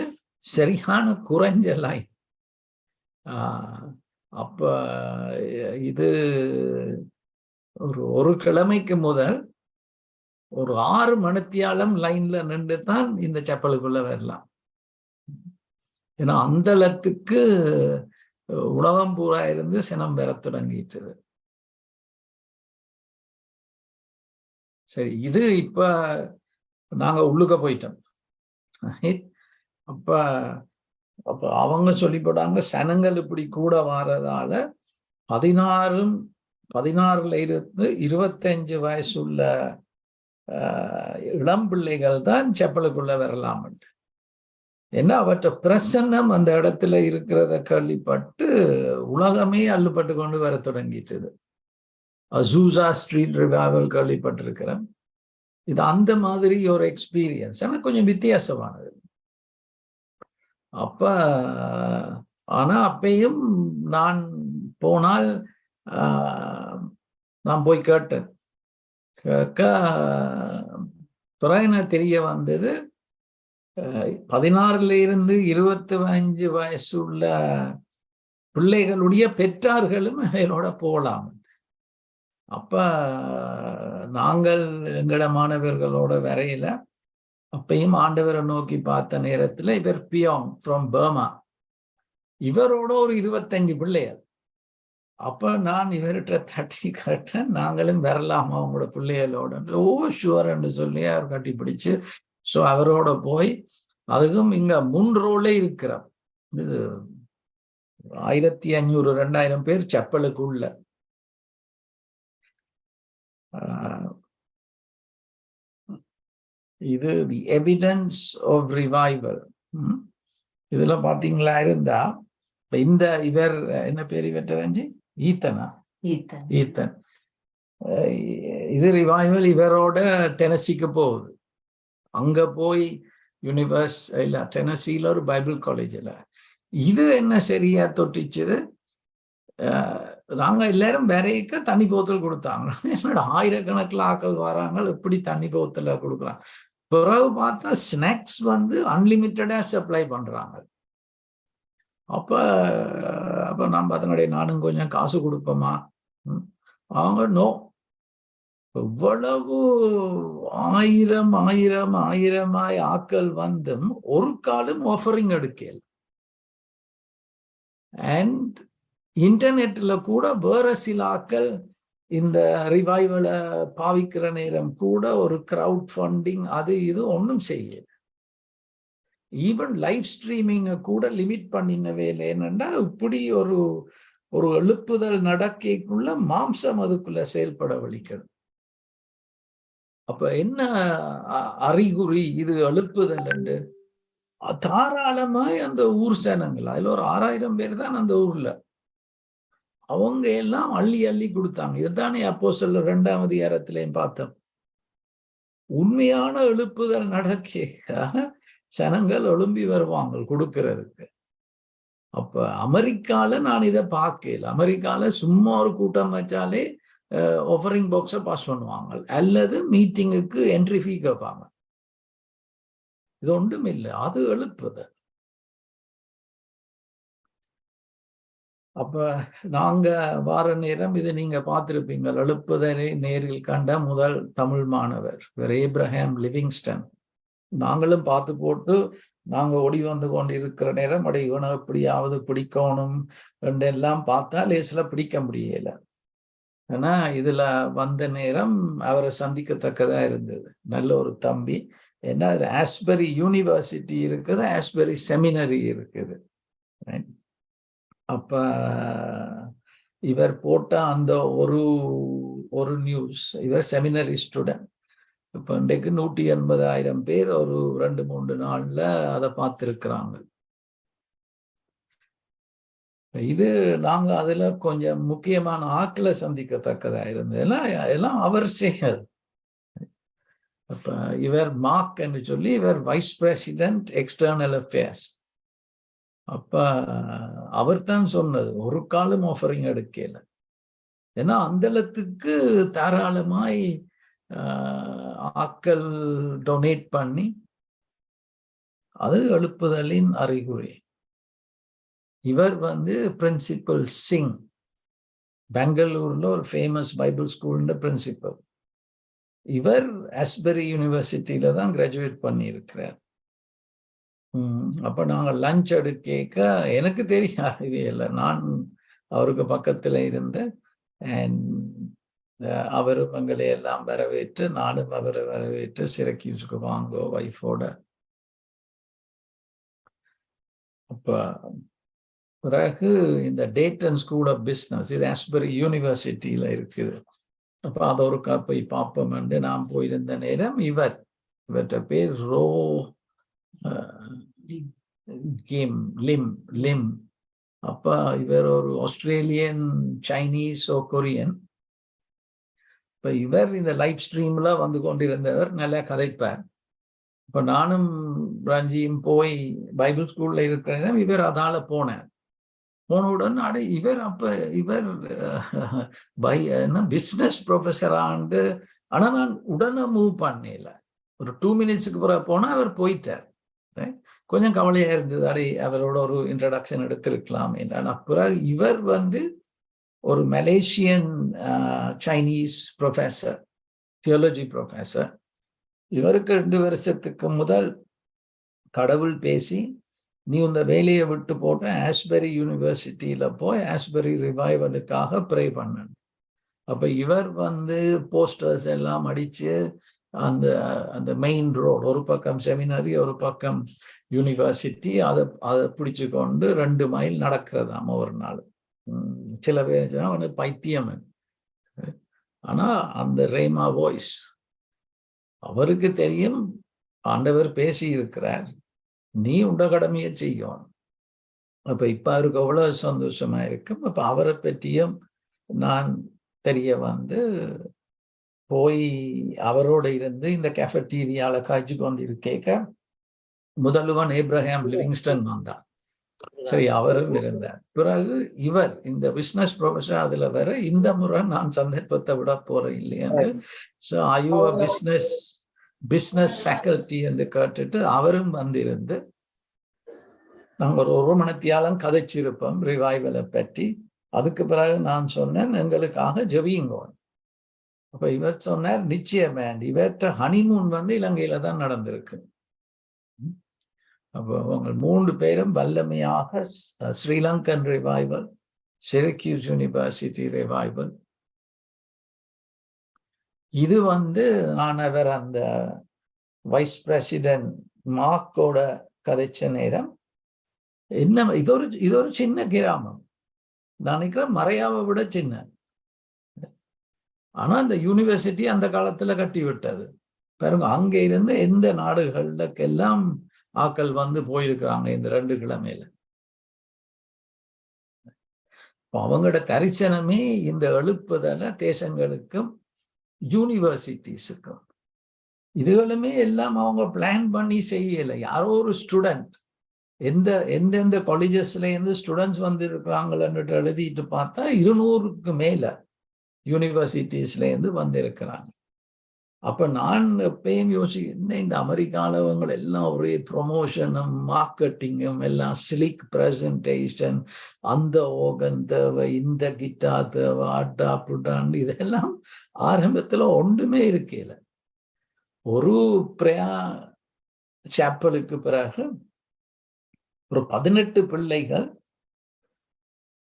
சரியான குறைஞ்ச லைன். அப்ப இது ஒரு கிழமைக்கு முதல் ஒரு 6 மணித்தியாலம் லைன்ல நின்று தான் இந்த செப்பலுக்குள்ள வரலாம். ஏன்னா அந்த அளத்துக்கு உலகம் பூரா இருந்து சினம் பெற தொடங்கிட்டது. சரி, இது இப்ப நாங்க உள்ளுக்க போயிட்டோம். அப்ப அவங்க சொல்லிப்படாங்க, சனங்கள் இப்படி கூட வாரதால 16ல இருந்து 25 வயசுள்ள இளம் பிள்ளைகள் தான் செப்பலுக்குள்ள வரலாம். ஏன்னா அவற்றை பிரசன்னம் அந்த இடத்துல இருக்கிறத கேள்விப்பட்டு உலகமே அள்ளுப்பட்டு கொண்டு வர தொடங்கிட்டது. அசூசா ஸ்ட்ரீட் ரிவைவல் கேள்விப்பட்டிருக்கிறேன். இது அந்த மாதிரி ஒரு எக்ஸ்பீரியன்ஸ், ஆனா கொஞ்சம் வித்தியாசமானது. ஆனா அப்பயும் நான் போனால் நான் போய் கேட்டேன். பிறகு தெரிய வந்தது 16ல இருந்து 25 வயசு உள்ள பிள்ளைகளுடைய பெற்றார்களும் அவையோட போகலாம். அப்ப நாங்கள் எங்கட மாணவர்களோட வரையில அப்பயும் ஆண்டவரை நோக்கி பார்த்த நேரத்துல இவர் பியோங் ஃப்ரம் பர்மா, இவரோட ஒரு 25 பிள்ளைகள். அப்ப நான் இவர்கிட்ட தட்டி கேட்டேன், நாங்களும் வரலாமா அவங்களோட பிள்ளைகளோட? ஓ ஷுவர்ன்னு சொல்லி அவர் கட்டி பிடிச்சு ஸோ அவரோட போய், அதுக்கும் இங்க 3 ரோல இருக்கிறோம். இது 1500-2000 பேர் செப்பலுக்குள்ள. இது தி எவிடன்ஸ் ஆஃப் ரிவைவல். இதுல பாத்தீங்களா இருந்தா இந்த இவர் என்ன பேர் இவற்றை ஈத்தன். இது ரிவைவல் இவரோட டெனசிக்கு போகுது. அங்க போய் டெனசில ஒரு பைபிள் காலேஜ்ல இது என்ன சரியா தொட்டிச்சுது. நாங்க எல்லாரும் வரைக்க தண்ணி போத்தல் கொடுத்தாங்க. என்னோட ஆயிரக்கணக்கில் ஆக்கள் வராங்க, எப்படி தண்ணி போத்தல கொடுக்குறாங்க. பிறகு பார்த்தா ஸ்நாக்ஸ் வந்து அன்லிமிட்டடா சப்ளை பண்றாங்க. அப்ப நான் பார்த்தனுடைய நானும் கொஞ்சம் காசு கொடுப்போமா? அவங்க நோ, எவ்வளவு ஆயிரமாய் ஆக்கள் வந்தும் ஒரு காலம் ஆஃபரிங் எடுக்கல. அண்ட் இன்டர்நெட்ல கூட வேற சில ஆக்கள் இந்த ரிவைவலை பாவிக்கிற நேரம் கூட ஒரு கிரவுட் ஃபண்டிங் அது இது ஒன்றும் செய்யல. ஈவன் லைவ் ஸ்ட்ரீமிங்கை கூட லிமிட் பண்ணின வேலை என்னன்னா, இப்படி ஒரு ஒரு எழுப்புதல் நடக்கைக்குள்ள மாம்சம் அதுக்குள்ள செயல்பட வலிக்கணும். அப்ப என்ன அறிகுறி இது எழுப்புதல் என்று? தாராளமாய் அந்த ஊர் சேனங்கள், அதுல ஒரு 6000 பேர் தான் அந்த ஊர்ல, அவங்க எல்லாம் அள்ளி அள்ளி கொடுத்தாங்க. இதுதானே அப்போஸ்தலர் 2ஆம் அதிகாரத்திலேயும் பார்த்தோம். உண்மையான எழுப்புதல் நடக்க ஜனங்கள் எழும்பி வருவாங்க கொடுக்கறதுக்கு. அப்ப அமெரிக்கால நான் இதை பார்க்கல. அமெரிக்கால சும்மா ஒரு கூட்டம் வச்சாலே ஆஃபரிங் பாக்ஸை பாஸ் பண்ணுவாங்க, அல்லது மீட்டிங்குக்கு என்ட்ரி ஃபீ கேட்பாங்க. இது ஒன்றும் இல்லை, அது எழுப்புதல். அப்ப நாங்க வார நேரம் இது நீங்க பார்த்திருப்பீங்க, எழுப்புதலை நேரில் கண்ட முதல் தமிழ் மாணவர் ஏப்ரஹாம் லிவிங்ஸ்டன். நாங்களும் பார்த்து போட்டு நாங்க ஓடி வந்து கொண்டு இருக்கிற நேரம் அடை இவனை எப்படியாவது பிடிக்கணும் என்றெல்லாம் பார்த்தா லேசில் பிடிக்க முடியல. ஆனா இதுல வந்த நேரம் அவரை சந்திக்கத்தக்கதா இருந்தது. நல்ல ஒரு தம்பி. ஏன்னா அதுல ஆஸ்பெரி யூனிவர்சிட்டி இருக்குது, ஆஸ்பெரி செமினரி இருக்குது. அப்ப இவர் போட்ட அந்த ஒரு நியூஸ், இவர் செமினரி ஸ்டூடெண்ட். இப்ப இன்றைக்கு 180,000 பேர் ஒரு 2-3 நாள்ல அதை பார்த்திருக்கிறாங்க. இது நாங்க அதுல கொஞ்சம் முக்கியமான ஆட்களை சந்திக்கத்தக்கதா இருந்தது. எல்லாம் அவர் செயல். அப்ப இவர் மார்க் என்று சொல்லி, இவர் வைஸ் பிரசிடென்ட் எக்ஸ்டர்னல் அஃபேர்ஸ். அப்ப அவர் தான் சொன்னது, ஒரு காலம் ஆஃபரிங் எடுக்கல. ஏன்னா அந்தளத்துக்கு தாராளமாய் ஆட்கள் டொனேட் பண்ணி, அது எழுப்புதலின் அறிகுறி. இவர் பிரின்சிபல் சிங், பெங்களூர்ல ஒரு ஃபேமஸ் பைபிள் ஸ்கூல்ல பிரின்சிபல். இவர் ஆஸ்பெரி யூனிவர்சிட்டியில தான் கிராஜுவேட் பண்ணி இருக்கிறார். அப்ப நாங்க லஞ்ச் எடுக்க, எனக்கு தெரியாது இல்லை, நான் அவருக்கு பக்கத்துல இருந்தேன். அவரும் எங்களை எல்லாம் வரவேற்று, நானும் அவரை வரவேற்று சிரக்யூஸுக்கு வாங்கோ வைஃபோட. அப்ப பிறகு இந்த டேட்டன் ஸ்கூல் ஆஃப் பிஸ்னஸ், இது ஆஸ்பெரி யூனிவர்சிட்டியில இருக்குது. அப்ப அதை ஒரு போய் பார்ப்போம் என்று நான் போயிருந்த நேரம் இவர்கிட்ட பேர் ரோ லிம். அப்ப இவர் ஒரு ஆஸ்திரேலியன், சைனீஸ் ஓ கொரியன். இப்ப இவர் இந்த லைவ் ஸ்ட்ரீம்ல வந்து கொண்டிருந்தவர், நல்லா கதைப்பார். இப்ப நானும் ரஞ்சியும் போய் பைபிள் ஸ்கூல்ல இருக்கிற இவர் அதால போனார். போனவுடன் இவர் பிஸ்னஸ் ப்ரொஃபஸராண்டு. ஆனா நான் உடனே மூவ் பண்ணல. ஒரு 2 மினிட்ஸுக்கு பிறகு போனா அவர் போயிட்டார். கொஞ்சம் கவலையா இருந்தது, அவரோட ஒரு இன்ட்ரடக்ஷன் எடுத்திருக்கலாம் என்றால். பிறகு இவர் ஒரு Malaysian Chinese professor, theology professor. இவருக்கு 2 வருஷத்துக்கு முதல் கடவுள் பேசி, நீ இந்த வேலையை விட்டு போட்ட ஆஸ்பெரி யூனிவர்சிட்டியில போய் ஆஸ்பெரி ரிவைவலுக்காக ப்ரே பண்ண. அப்ப இவர் போஸ்டர்ஸ் எல்லாம் அடிச்சு அந்த மெயின் ரோடு, ஒரு பக்கம் செமினரி ஒரு பக்கம் யூனிவர்சிட்டி, அதை பிடிச்சு கொண்டு 2 மைல் நடக்கிறதாம் ஒரு நாள். சில பேர் அவனுக்கு பைத்தியம். ஆனா அந்த ரேமா வாய்ஸ் அவருக்கு தெரியும், ஆண்டவர் பேசி இருக்கிறார், நீ உண்ட கடமையை செய்யும். அப்ப இப்ப அவருக்கு அவ்வளவு சந்தோஷமா இருக்கும். அப்ப அவரை பற்றியும் நான் தெரிய போய் அவரோட இருந்து இந்த கேஃபட்டீரியால காய்ச்சி கொண்டிருக்க முதல்வன் ஏப்ரஹாம் லிவிங்ஸ்டன் வந்தான். சரி, அவரும் இருந்தார். பிறகு இவர் இந்த பிசினஸ் ப்ரொஃபஸர் அதுல வேற, இந்த முறை நான் சந்தர்ப்பத்தை விட போறேன் இல்லையான்னு. ஸோ ஐயோ பிஸ்னஸ் ஃபேக்கல்டி என்று கேட்டுட்டு அவரும் வந்திருந்து நாங்க ஒரு மணித்தியாலம் கதைச்சிருப்போம் ரிவைவலை பற்றி. அதுக்கு பிறகு நான் சொன்னேன், எங்களுக்காக ஜெபியுங்க. அப்ப இவர் சொன்னார், நிச்சயமே. இவர்கிட்ட ஹனிமூன் இலங்கையில தான் நடந்திருக்கு. அப்போ அவங்க 3 பேரும் வல்லமையாக ஸ்ரீலங்கன் ரிவைவல், சிரக்யூஸ் யூனிவர்சிட்டி ரிவைவல், இது நான் அவர் அந்த வைஸ் பிரசிடென்ட் மார்க்கோட கதைச்ச நேரம் என்ன இது ஒரு சின்ன கிராமம், நான் நினைக்கிறேன் மறையாவை விட சின்ன. ஆனா அந்த யூனிவர்சிட்டி அந்த காலத்துல கட்டி விட்டது பாருங்க. அங்க இருந்து எந்த நாடுகளுக்கெல்லாம் ஆக்கள் போயிருக்கிறாங்க இந்த 2 கிழமையில. அவங்களோட தரிசனமே இந்த எழுப்புதல தேசங்களுக்கும் யூனிவர்சிட்டிஸுக்கும். இதுகளுமே எல்லாம் அவங்க பிளான் பண்ணி செய்யலை. யாரோ ஒரு ஸ்டூடெண்ட் எந்தெந்த காலேஜஸ்ல இருந்து ஸ்டூடெண்ட்ஸ் இருக்கிறாங்கன்னு எழுதிட்டு பார்த்தா 200க்கு மேல யூனிவர்சிட்டிஸ்ல இருந்து வந்திருக்கிறாங்க. அப்ப நான் எப்பயும் யோசிக்கிறேன், இந்த அமெரிக்கானவங்க எல்லாம் ஒரே ப்ரொமோஷனும் மார்க்கெட்டிங்கும் எல்லாம், சிலிக் பிரசன்டேஷன், அந்த ஓகன் தேவை, இந்த கிட்டா தேவை, அட்டா புட்டான், இதெல்லாம் ஆரம்பத்துல ஒன்றுமே இருக்கல. ஒரு பிரயா சாப்பலுக்கு பிறகு ஒரு 18 பிள்ளைகள்,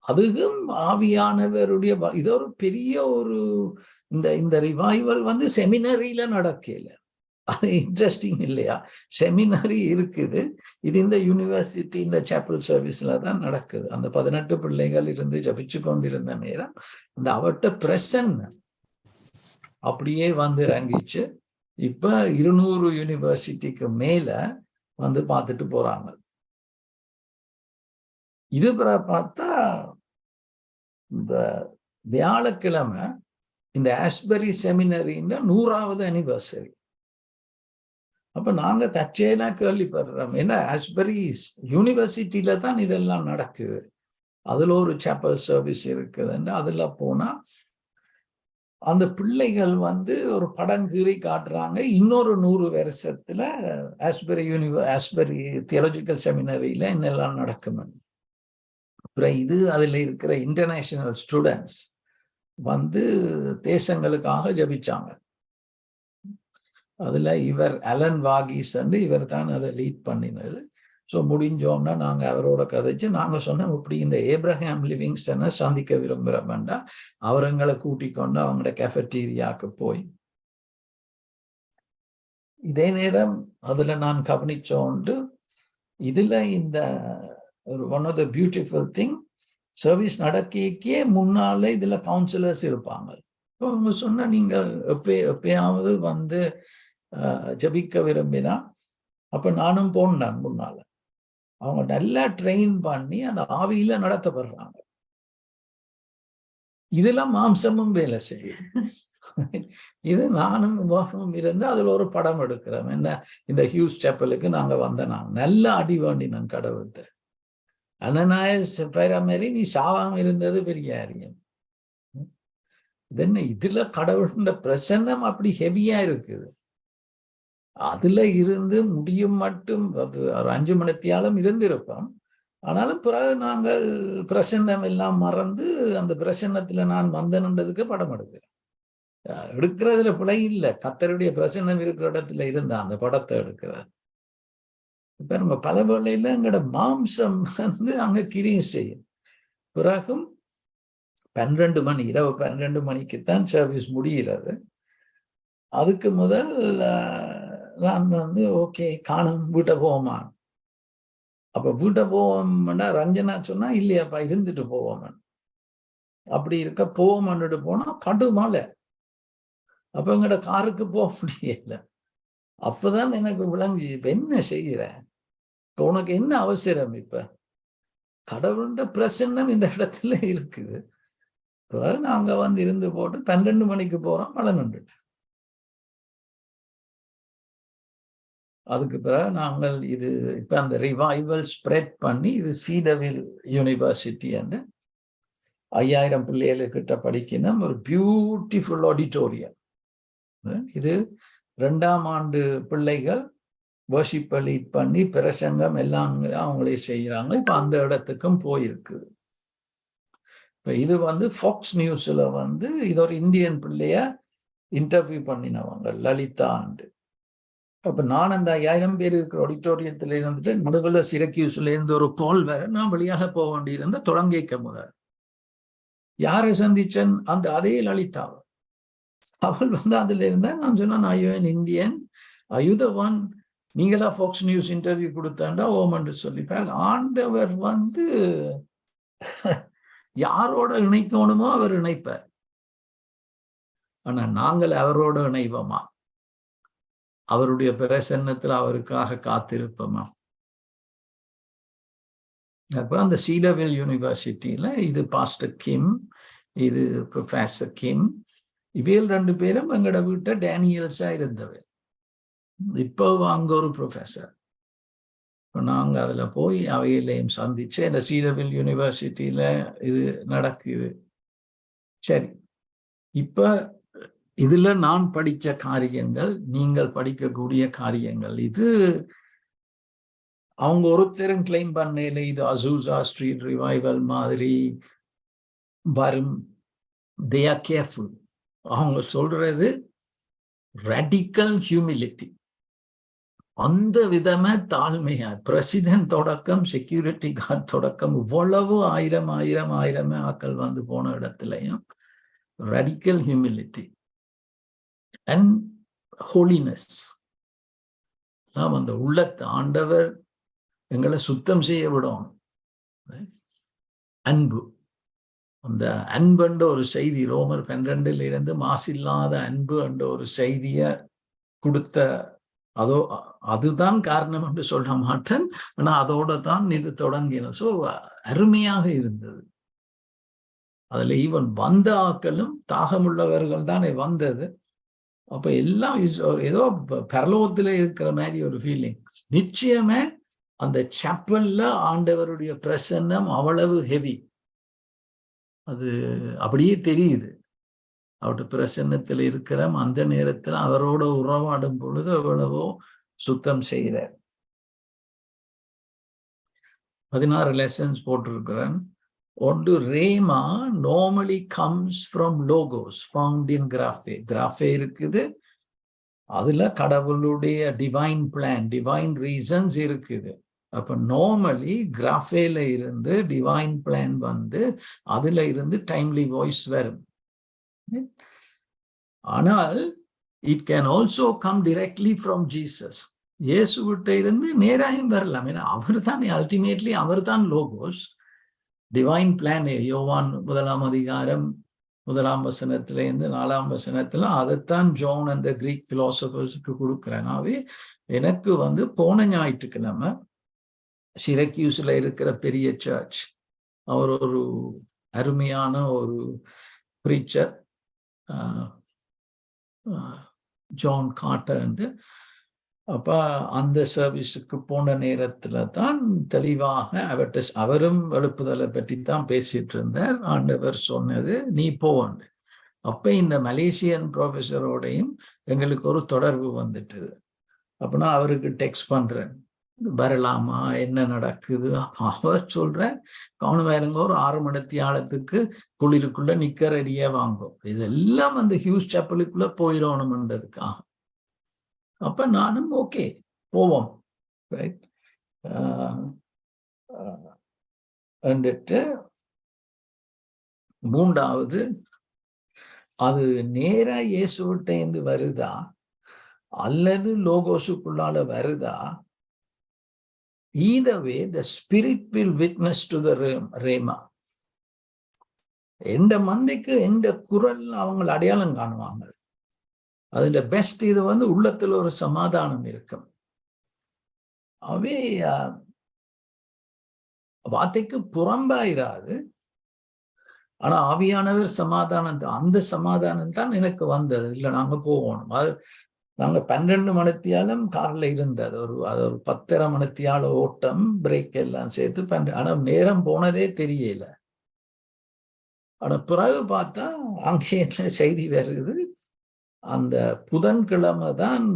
அதுவும் ஆவியானவருடைய இது ஒரு பெரிய ஒரு இந்த ரிவைவல் செமினரியில நடக்கல. அது இன்ட்ரெஸ்டிங் இல்லையா? செமினரி இருக்குது, இது இந்த யூனிவர்சிட்டி இந்த சாப்பல் சர்வீஸ்ல தான் நடக்குது. அந்த 18 பிள்ளைகள் இருந்து ஜபிச்சு கொண்டிருந்த நேரம் அந்த அவட்ட பிரசன்ன அப்படியே இறங்கிச்சு. இப்ப 200 யூனிவர்சிட்டிக்கு மேல பார்த்துட்டு போறாங்க. இது பார்த்தா இந்த வியாழக்கிழமை இந்த ஆஸ்பரி செமினரின் 100வது அனிவர்சரி. அப்ப நாங்க தற்செயலா கேள்விப்படுறோம், ஏன்னா ஆஸ்பரி யூனிவர்சிட்டியில தான் இதெல்லாம் நடக்குது, அதுல ஒரு சாப்பல் சர்வீஸ் இருக்குதுன்னு அதுல போனா அந்த பிள்ளைகள் ஒரு படம் கீறி காட்டுறாங்க. இன்னொரு 100 வருஷத்துல ஆஸ்பரி தியாலஜிக்கல் செமினரியில என்னெல்லாம் நடக்கும். அப்புறம் இது அதுல இருக்கிற இன்டர்நேஷனல் ஸ்டூடெண்ட்ஸ் தேசங்களுக்காக ஜபிச்சாங்க. அதுல இவர் அலன் வாகிஸ் இவர் தான் அதை லீட் பண்ணினது. ஸோ முடிஞ்சோம்னா நாங்க அவரோட கதைச்சு நாங்க சொன்னோம், இப்படி இந்த ஏப்ரஹாம் லிவிங்ஸ்டனை சந்திக்க விரும்புகிறோம்டா அவருங்களை கூட்டிக் கொண்டு அவங்களோட கேஃபட்டீரியாவுக்கு போய், இதே நேரம் அதுல நான் கவனிச்சோண்டு இதுல இந்த one of the beautiful thing, service நடக்கே முன்னால இதுல கவுன்சிலர்ஸ் இருப்பாங்க. அவங்க சொன்னா நீங்க எப்பயாவது ஜபிக்க விரும்பினா, அப்ப நானும் போனேன் முன்னால. அவங்க நல்லா ட்ரெயின் பண்ணி அந்த ஆவியில நடத்தப்படுறாங்க. இதெல்லாம் மாம்சமும் வேலை செய்யும். இது நானும் விவாகமும் இருந்து அதுல ஒரு படம் எடுக்கிறேன். என்ன, இந்த ஹியூஸ் சாப்பலுக்கு நாங்க நான் நல்ல அடி வேண்டினேன் கடவுள்கிட்ட. அனநாயஸ் மாதிரி நீ சாவாம இருந்தது பெரிய காரியம். இதுல கடவுளோட பிரசன்னம் அப்படி ஹெவியா இருக்குது. அதுல இருந்து முடியும் மட்டும் அது ஒரு 5 மணித்தியாலும் இருந்திருப்போம். ஆனாலும் பிறகு நாங்கள் பிரசன்னம் எல்லாம் மறந்து அந்த பிரசன்னத்துல நான் வந்தேன்றதுக்கு படம் எடுக்கிறேன். எடுக்கிறதுல பிழை இல்லை, கர்த்தருடைய பிரசன்னம் இருக்கிற இடத்துல இருந்த அந்த படத்தை எடுக்கிறார். இப்ப நம்ம பல வேளையில எங்களோட மாம்சம் அங்க கிரியம் செய்யும். பிறகும் 12 மணி, இரவு 12 மணிக்குத்தான் சர்வீஸ் முடிகிறது. அதுக்கு முதல் நான் ஓகே காணும் வீட்டை போவோமா. அப்ப வீட்டை போவோம்னா ரஞ்சனா சொன்னா இல்லையாப்பா இருந்துட்டு போவோம். அப்படி இருக்க போவோம்னுட்டு போனா படுமலை. அப்ப எங்கட காருக்கு போக முடியல. அப்பதான் எனக்கு விளங்கி, இப்ப என்ன செய்யறேன், உனக்கு என்ன அவசரம்? இப்ப கடவுளோட பிரசன்னம் இந்த இடத்துல இருக்குது. நாங்க இருந்து போட்டு 12 மணிக்கு போறோம், மழை நின்றுட்டு. அதுக்கு பிறகு நாங்கள் இது இப்ப அந்த ரிவைவல் ஸ்ப்ரெட் பண்ணி இது சீடவில் யூனிவர்சிட்டி என்று 5000 பிள்ளைகளுக்கிட்ட படிக்கணும் ஒரு பியூட்டிஃபுல் ஆடிட்டோரியம். இது 2ஆம் ஆண்டு பிள்ளைகள் வர்ஷிப் லீட் பண்ணி பிரசங்கம் எல்லாம் அவங்களே செய்யறாங்க. இப்ப அந்த இடத்துக்கும் போயிருக்குது. இப்ப இது ஃபாக்ஸ் நியூஸ்ல இது ஒரு இந்தியன் பிள்ளைய இன்டர்வியூ பண்ணினவங்க, லலிதா. அப்ப நான் அந்த 5000 பேர் இருக்கிற ஆடிட்டோரியத்துல இருந்துட்டு நடுவில் சிரக்யூஸ்ல இருந்து ஒரு கால் வேற, நான் வெளியாக போக வேண்டியிருந்த தொடங்கிக்க முதல் யாரை சந்திச்சேன், அந்த அதே லலிதாவை. அவள் வந்து அதுல இருந்தா நான் சொன்னேன், ஐயோ இந்தியன் அயுத ஒன், நீங்களா ஃபாக்ஸ் நியூஸ் இன்டர்வியூ கொடுத்தாண்டா ஓமன்று சொல்லிப்பார். ஆண்டவர் வந்து யாரோட இணைக்கணுமோ அவர் இணைப்பார். ஆனா நாங்கள் அவரோட இணைவோமா? அவருடைய பிரசன்னத்துல அவருக்காக காத்திருப்போமா? அப்புறம் அந்த சீடர்வில் யூனிவர்சிட்டியில இது பாஸ்டர் கிம், இது ப்ரொஃபசர் கிம், இவையில் 2 பேரும் எங்களோட வீட்டை டேனியல்ஸா இருந்தவர். இப்போ அங்க ஒரு ப்ரொஃபசர். நாங்க அதுல போய் அவையிலையும் சந்திச்சு, இந்த சீடர்வில் யூனிவர்சிட்டியில இது நடக்குது. சரி, இப்ப இதுல நான் படிச்ச காரியங்கள், நீங்கள் படிக்கக்கூடிய காரியங்கள், இது அவங்க ஒருத்தரும் கிளைம் பண்ணல இது அசூசா ஸ்ட்ரீட் ரிவைவல் மாதிரி வரும். they are careful. அவங்க சொல்றது radical humility. அந்த விதமா தாழ்மையா, பிரசிடென்ட் தொடக்கம் செக்யூரிட்டி கார்டு தொடக்கம் இவ்வளவு ஆயிரம் ஆக்கள் வந்து போன இடத்துலயும் radical humility and holiness. அந்த உள்ளத்தை ஆண்டவர் எங்களை சுத்தம் செய்ய விடணும். அன்பு, அந்த அன்புன்ற ஒரு செய்தி ரோமர் 12 இருந்து மாசில்லாத அன்பு என்ற ஒரு செய்திய கொடுத்த, அதுதான் காரணம் என்று சொல்ல மாட்டேன், ஆனா அதோட தான் இது தொடங்கின. ஸோ அருமையாக இருந்தது. அதுல ஈவன் வந்த ஆக்களும் தாகமுள்ளவர்கள் தானே வந்தது. அப்ப எல்லாம் ஏதோ பரலோகத்துல இருக்கிற மாதிரி ஒரு ஃபீலிங்ஸ். நிச்சயமே அந்த சாப்பல்ல ஆண்டவருடைய பிரசன்னம் அவ்வளவு ஹெவி, அது அப்படியே தெரியுது. அவருடைய பிரசன்னத்தில் இருக்கிற அந்த நேரத்தில் அவரோட உறவாடும் பொழுது எவ்வளவோ சுத்தம் செய்கிறார். 16 லெசன்ஸ் போட்டிருக்கிறேன். ஒன்று, rhema normally comes from logos found in graphe. Graphe இருக்குது, அதுல கடவுளுடைய டிவைன் பிளான், டிவைன் ரீசன்ஸ் இருக்குது. அப்ப நார்மலி கிராஃபேல இருந்து டிவைன் பிளான் வந்து அதுல இருந்து டைம்லி வாய்ஸ் வரும். ஆனால் it can also come directly from Jesus. இயேசுகிட்ட இருந்து நேராயும் வரலாம். ஏன்னா அவர் தான் அல்டிமேட்லி, அவர் தான் லோகோஸ். டிவைன் பிளான் யோவான் 1ஆம் அதிகாரம் 1ஆம் வசனத்திலிருந்து 4ஆம் வசனத்துல அதைத்தான் ஜான் அந்த கிரீக் பிலாசபர்ஸுக்கு கொடுக்கிறனாவே. எனக்கு வந்து போன ஞாயிற்றுக்கிழமை சிரக்யூஸ்ல இருக்கிற பெரிய சர்ச், அவர் ஒரு அருமையான ஒரு பிரீச்சர் ஜான் கார்ட்டர். அப்ப அந்த சர்வீஸுக்கு போன நேரத்துல தான் தெளிவாக அவரும் எழுப்புதலை பற்றி தான் பேசிட்டு இருந்தார். ஆண்டவர் சொன்னது, நீ போவாங்க. அப்ப இந்த மலேசியன் ப்ரொஃபஸரோடையும் எங்களுக்கு ஒரு தொடர்பு வந்துட்டுது. அப்பனா அவருக்கு டெக்ஸ்ட் பண்றேன், வரலாமா, என்ன நடக்குது? அவர் சொல்ற, கவனமாயிருங்க, ஒரு 6 மணித்தியாலத்துக்கு குளிருக்குள்ள நிக்க ரெடியா வாங்கும். இதெல்லாம் அந்த ஹியூஸ் சாப்பலுக்குள்ள போயிடணும்ன்றதுக்காக. அப்ப நானும் ஓகே போவோம், ரைட். மூன்றாவது, அது நேரா இயேசுவிட்ட இருந்து வருதா அல்லது லோகோஸுக்குள்ளால வருதா? Either way, the spirit will witness to the rema. எந்த மந்தைக்கு எந்த குரல் அவங்க அடையாளம் காணுவாங்க. அதுல பெஸ்ட் இது வந்து உள்ளத்துல ஒரு சமாதானம் இருக்கும். அவே வார்த்தைக்கு புறம்பாயிராது. ஆனா ஆவியானவர் சமாதானம், அந்த சமாதானம் தான் எனக்கு வந்தது. இல்லை நாங்க போகணும், அது நாங்க 12 மணித்தியாலும் கார்ல இருந்தது. அது ஒரு 10:30 மணித்தியால ஓட்டம், பிரேக் எல்லாம் சேர்த்து ஆனா நேரம் போனதே தெரியல. ஆனா பிறகு பார்த்தா அங்கே என்ன செய்தி வருது, அந்த புதன்கிழமை தான்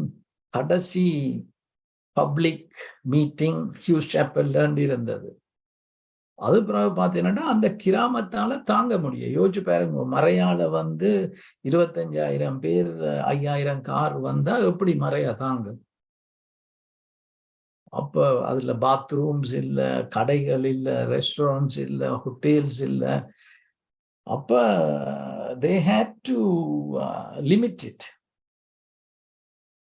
கடைசி பப்ளிக் மீட்டிங் ஹியூஸ் சாப்பல்ல இருந்தது. அது பிறகு பார்த்தீங்கன்னா அந்த கிராமத்தால தாங்க முடியும். யோசிச்சு பாருங்க, மறையால வந்து 25,000 பேர், 5,000 கார் வந்தா எப்படி மறையா தாங்க? அப்ப அதுல பாத்ரூம்ஸ் இல்ல, கடைகள் இல்ல, ரெஸ்டாரண்ட்ஸ் இல்ல, ஹோட்டல்ஸ் இல்ல. அப்ப they had to limit it.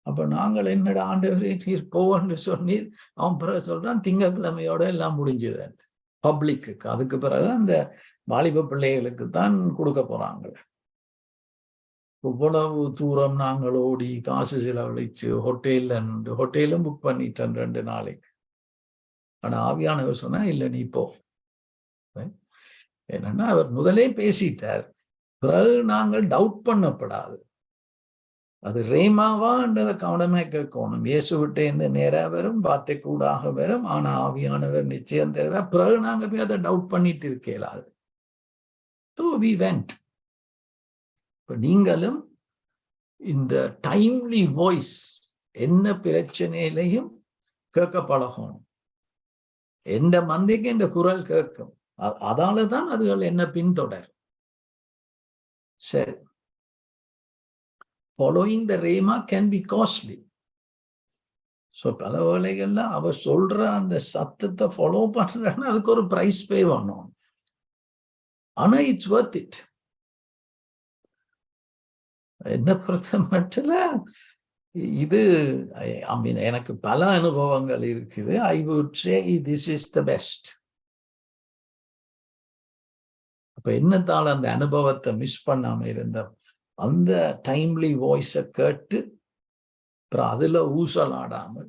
அப்ப நாங்கள் என்னடா ஆண்டவரே நீர் போவன்னு சொன்னீர், அவன் பிறகு சொல்றான் திங்கட்கிழமையோட எல்லாம் முடிஞ்சது பப்ளிக்கு. அதுக்கு பிறகு அந்த வாலிப பிள்ளைகளுக்கு தான் கொடுக்க போறாங்க. இவ்வளவு தூரம் நாங்கள் ஓடி காசு செலவழிச்சு ஹோட்டலும் புக் பண்ணிட்டேன் 2 நாளைக்கு. ஆனா ஆவியானவர் சொன்னா இல்ல நீ போ. என்னன்னா அவர் முதலே பேசிட்டார். பிறகு நாங்கள் டவுட் பண்ணப்படாது. அது ரேமாவான்றதை கவனமே கேட்கணும். இயேசுவிட்டேந்து நேரா வரும், வார்த்தை கூடாக வரும், ஆனா ஆவியானவர் நிச்சயம் தருவா. பிறகு நாங்க போய் அதை டவுட் பண்ணிட்டு இருக்கலாது. So we went. இப்ப நீங்களும் இந்த டைம்லி வாய்ஸ் என்ன பிரச்சனையிலையும் கேட்க பழகணும். எந்த மந்தைக்கு இந்த குரல் கேட்கும். அதாலதான் அதுகள் என்ன பின்தொடர். சரி, following the rhema can be costly. So பல வேளைகள்ல அவர் சொல்ற அந்த சத்தத்தை ஃபாலோ பண்றேன்னா அதுக்கு ஒரு பிரைஸ் பே பண்ணணும். ஆனா இட்ஸ் வர்த் இட். என்ன பொறுத்த மட்டும் இது எனக்கு பல அனுபவங்கள் இருக்குது. I would say this is the best. அப்ப என்னத்தால அந்த அனுபவத்தை மிஸ் பண்ணாம இருந்த அந்த டைம்லி வாய்ஸை கேட்டு அப்புறம் அதுல ஊசலாடாமல்,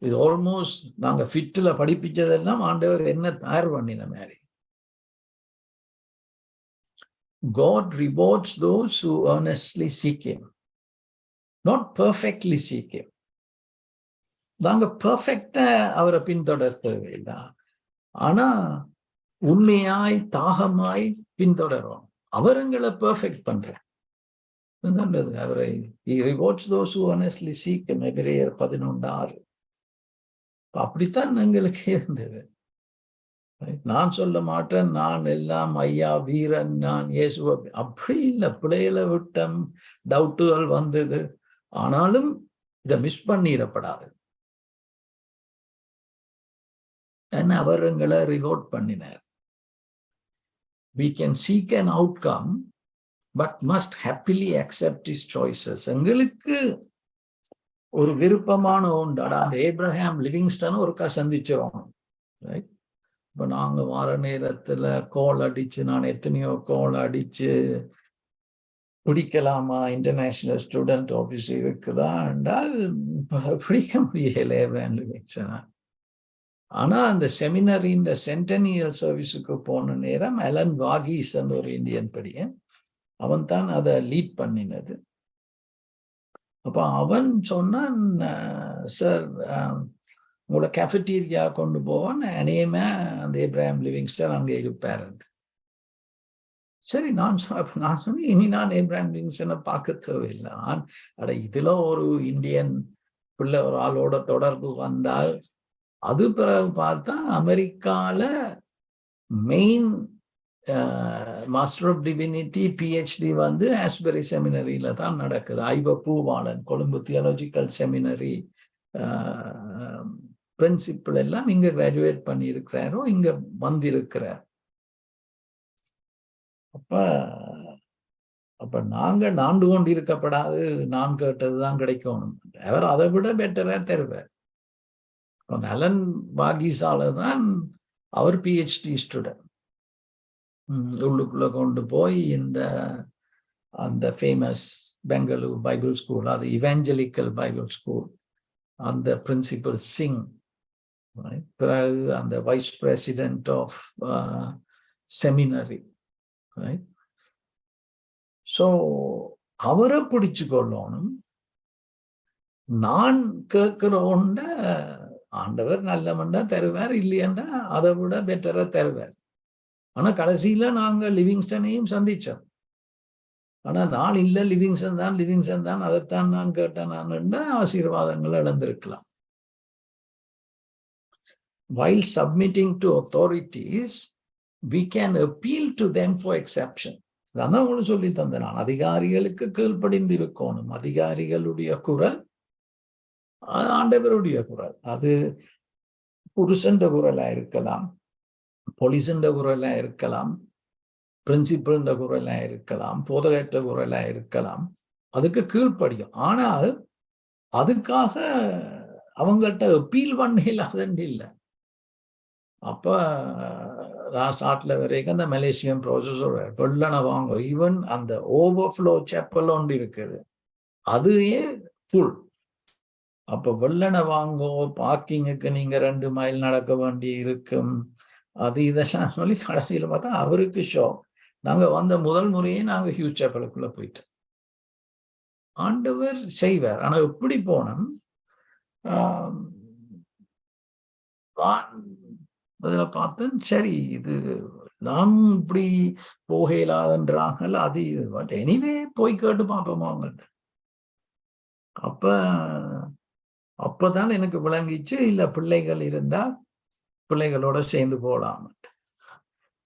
இது ஆல்மோஸ்ட் நாங்க ஃபிட்ல படிப்பிச்சதெல்லாம் ஆண்டவர் என்ன தயார் பண்ணின மாதிரி. God rewards those who earnestly seek him, not perfectly seek him. நாங்க பெர்ஃபெக்டா அவரை பின்தொடர் தேவையில்லை, ஆனா உண்மையாய் தாகமாய் பின்தொடரும். அவர் எங்களை பெர்ஃபெக்ட் பண்ற அவரை he rewards those who honestly seek him. எபிரேயர் 11:6. அப்படித்தான் எங்களுக்கு இருந்தது. நான் சொல்ல மாட்டேன் நான் எல்லாம் ஐயா வீரன், நான் இயேசுவ அப்படி இல்லை. பிள்ளைகளை விட்டம், டவுட்டுகள் வந்தது. ஆனாலும் இதை மிஸ் பண்ணிடப்படாது. என்ன அவர் எங்களை ரிவார்ட் பண்ணினார். We can seek an outcome but must happily accept his choices. எங்களுக்கு ஒரு விருப்பமான ஒன்றாடா அந்த ஏப்ரஹாம் லிவிங்ஸ்டன் ஒருக்கா சந்திச்சிரோம். ரைட், இப்போ நாங்கள் வர நேரத்தில் கோல் அடிச்சு, நான் எத்தனையோ கோல் அடிச்சு பிடிக்கலாமா, இன்டர்நேஷனல் ஸ்டூடெண்ட் ஆஃபீஸ் இருக்குதா என்றால் பிடிக்க முடியல ஏப்ரஹாம் லிவிங்ஸ்டனா. ஆனா அந்த செமினரி இந்த சென்டனியல் சர்வீஸுக்கு போன நேரம் அலன் வாகீஸ் ஒரு இந்தியன் படியன், அவன் தான் அதை லீட் பண்ணினது. அப்ப அவன் சொன்னான், சார் உங்களோட கேஃபட்டீரியா கொண்டு போவான், அநேகமா அந்த ஏப்ரஹாம் லிவிங்ஸ்டன் அங்கே இருப்பாரு. சரி, நான் சொன்னேன் இனி நான் ஏப்ரஹாம் லிவிங்ஸ்டனை பார்க்க தேவையில்லை. இதுல ஒரு இந்தியன் பிள்ளை ஒரு ஆளோட தொடர்பு வந்தால், அது பிறகு பார்த்தா அமெரிக்கால main master of divinity PhD வந்து ஆஸ்பெரி செமினரியில தான் நடக்குது. ஐவ Poovalan Colombo theological seminary principal எல்லாம் இங்க கிராஜுவேட் பண்ணி இருக்கிறாரோ, இங்க வந்திருக்கிறார். அப்ப நாங்க நாண்டு கொண்டு இருக்கப்படாது, நான் கேட்டதுதான் கிடைக்கணும். அவர் அதை விட பெட்டரா தருவார். அலன் வாகீஸால தான் அவர் பிஹெச்டி ஸ்டூடெண்ட் உள்ளுக்குள்ள கொண்டு போய் அந்த ஃபேமஸ் பெங்களூர் பைபிள் ஸ்கூல், அது இவாஞ்சலிக்கல் பைபிள் ஸ்கூல், அந்த பிரின்சிபல் சிங், பிறகு அந்த vice president of seminary. So அவரை பிடிச்சு கொள்ளணும். நான் கேட்கிறோண்ட ஆண்டவர் நல்லவன்டா தருவார், இல்லையண்டா அதை விட பெட்டரா தருவார். ஆனா கடைசியில நாங்க லிவிங்ஸ்டனையும் சந்திச்சோம். ஆனா நான் இல்ல லிவிங்ஸ்டன் தான் அதைத்தான் நான் கேட்டேன். நான் ஆசீர்வாதங்களை இழந்திருக்கலாம். While submitting to authorities, we can appeal to them for exception. அதான் உங்களுக்கு சொல்லி தந்த நான், அதிகாரிகளுக்கு கீழ்ப்படிந்து இருக்கணும். அதிகாரிகளுடைய குரல் ஆண்டவருடைய குரல். அது புருஷன் குரலா இருக்கலாம், போலீஸுன்ற குரலா இருக்கலாம், பிரின்சிபல்ன்ற குரலா இருக்கலாம், போதகற்ற குரலா இருக்கலாம், அதுக்கு கீழ்ப்படியும். ஆனால் அதுக்காக அவங்கள்ட்ட அப்பீல் பண்ண இல்லாதன்னு இல்லை. அப்ப நாட்டுல வரைக்கும் அந்த மலேசியன் ப்ராசஸோட வெள்ளனை வாங்க, ஈவன் அந்த ஓவர்ஃப்ளோ செப்பல் ஒன்று இருக்குது, அதுவே ஃபுல். அப்ப வெள்ளனை வாங்கோ, பார்க்கிங்குக்கு நீங்க 2 மைல் நடக்க வேண்டி இருக்கும், அது இதெல்லாம் சொல்லி கடைசியில பார்த்தா அவருக்கு ஷோ. நாங்க வந்த முதல் முறையே நாங்க ஹியூஜ் செப்பலுக்குள்ள போயிட்டோம். ஆண்டவர் செய்வார். ஆனா எப்படி போனோம், அதுல பார்த்தேன், சரி இது நாம் இப்படி போகலான்றாங்கல்ல, அது இது. பட் எனிவே போய் கேட்டு பார்ப்போமா அவங்கள்ட்ட. அப்பதான் எனக்கு விளங்கிச்சு, இல்ல பிள்ளைகள் இருந்தா பிள்ளைகளோட சேர்ந்து போகலாம்.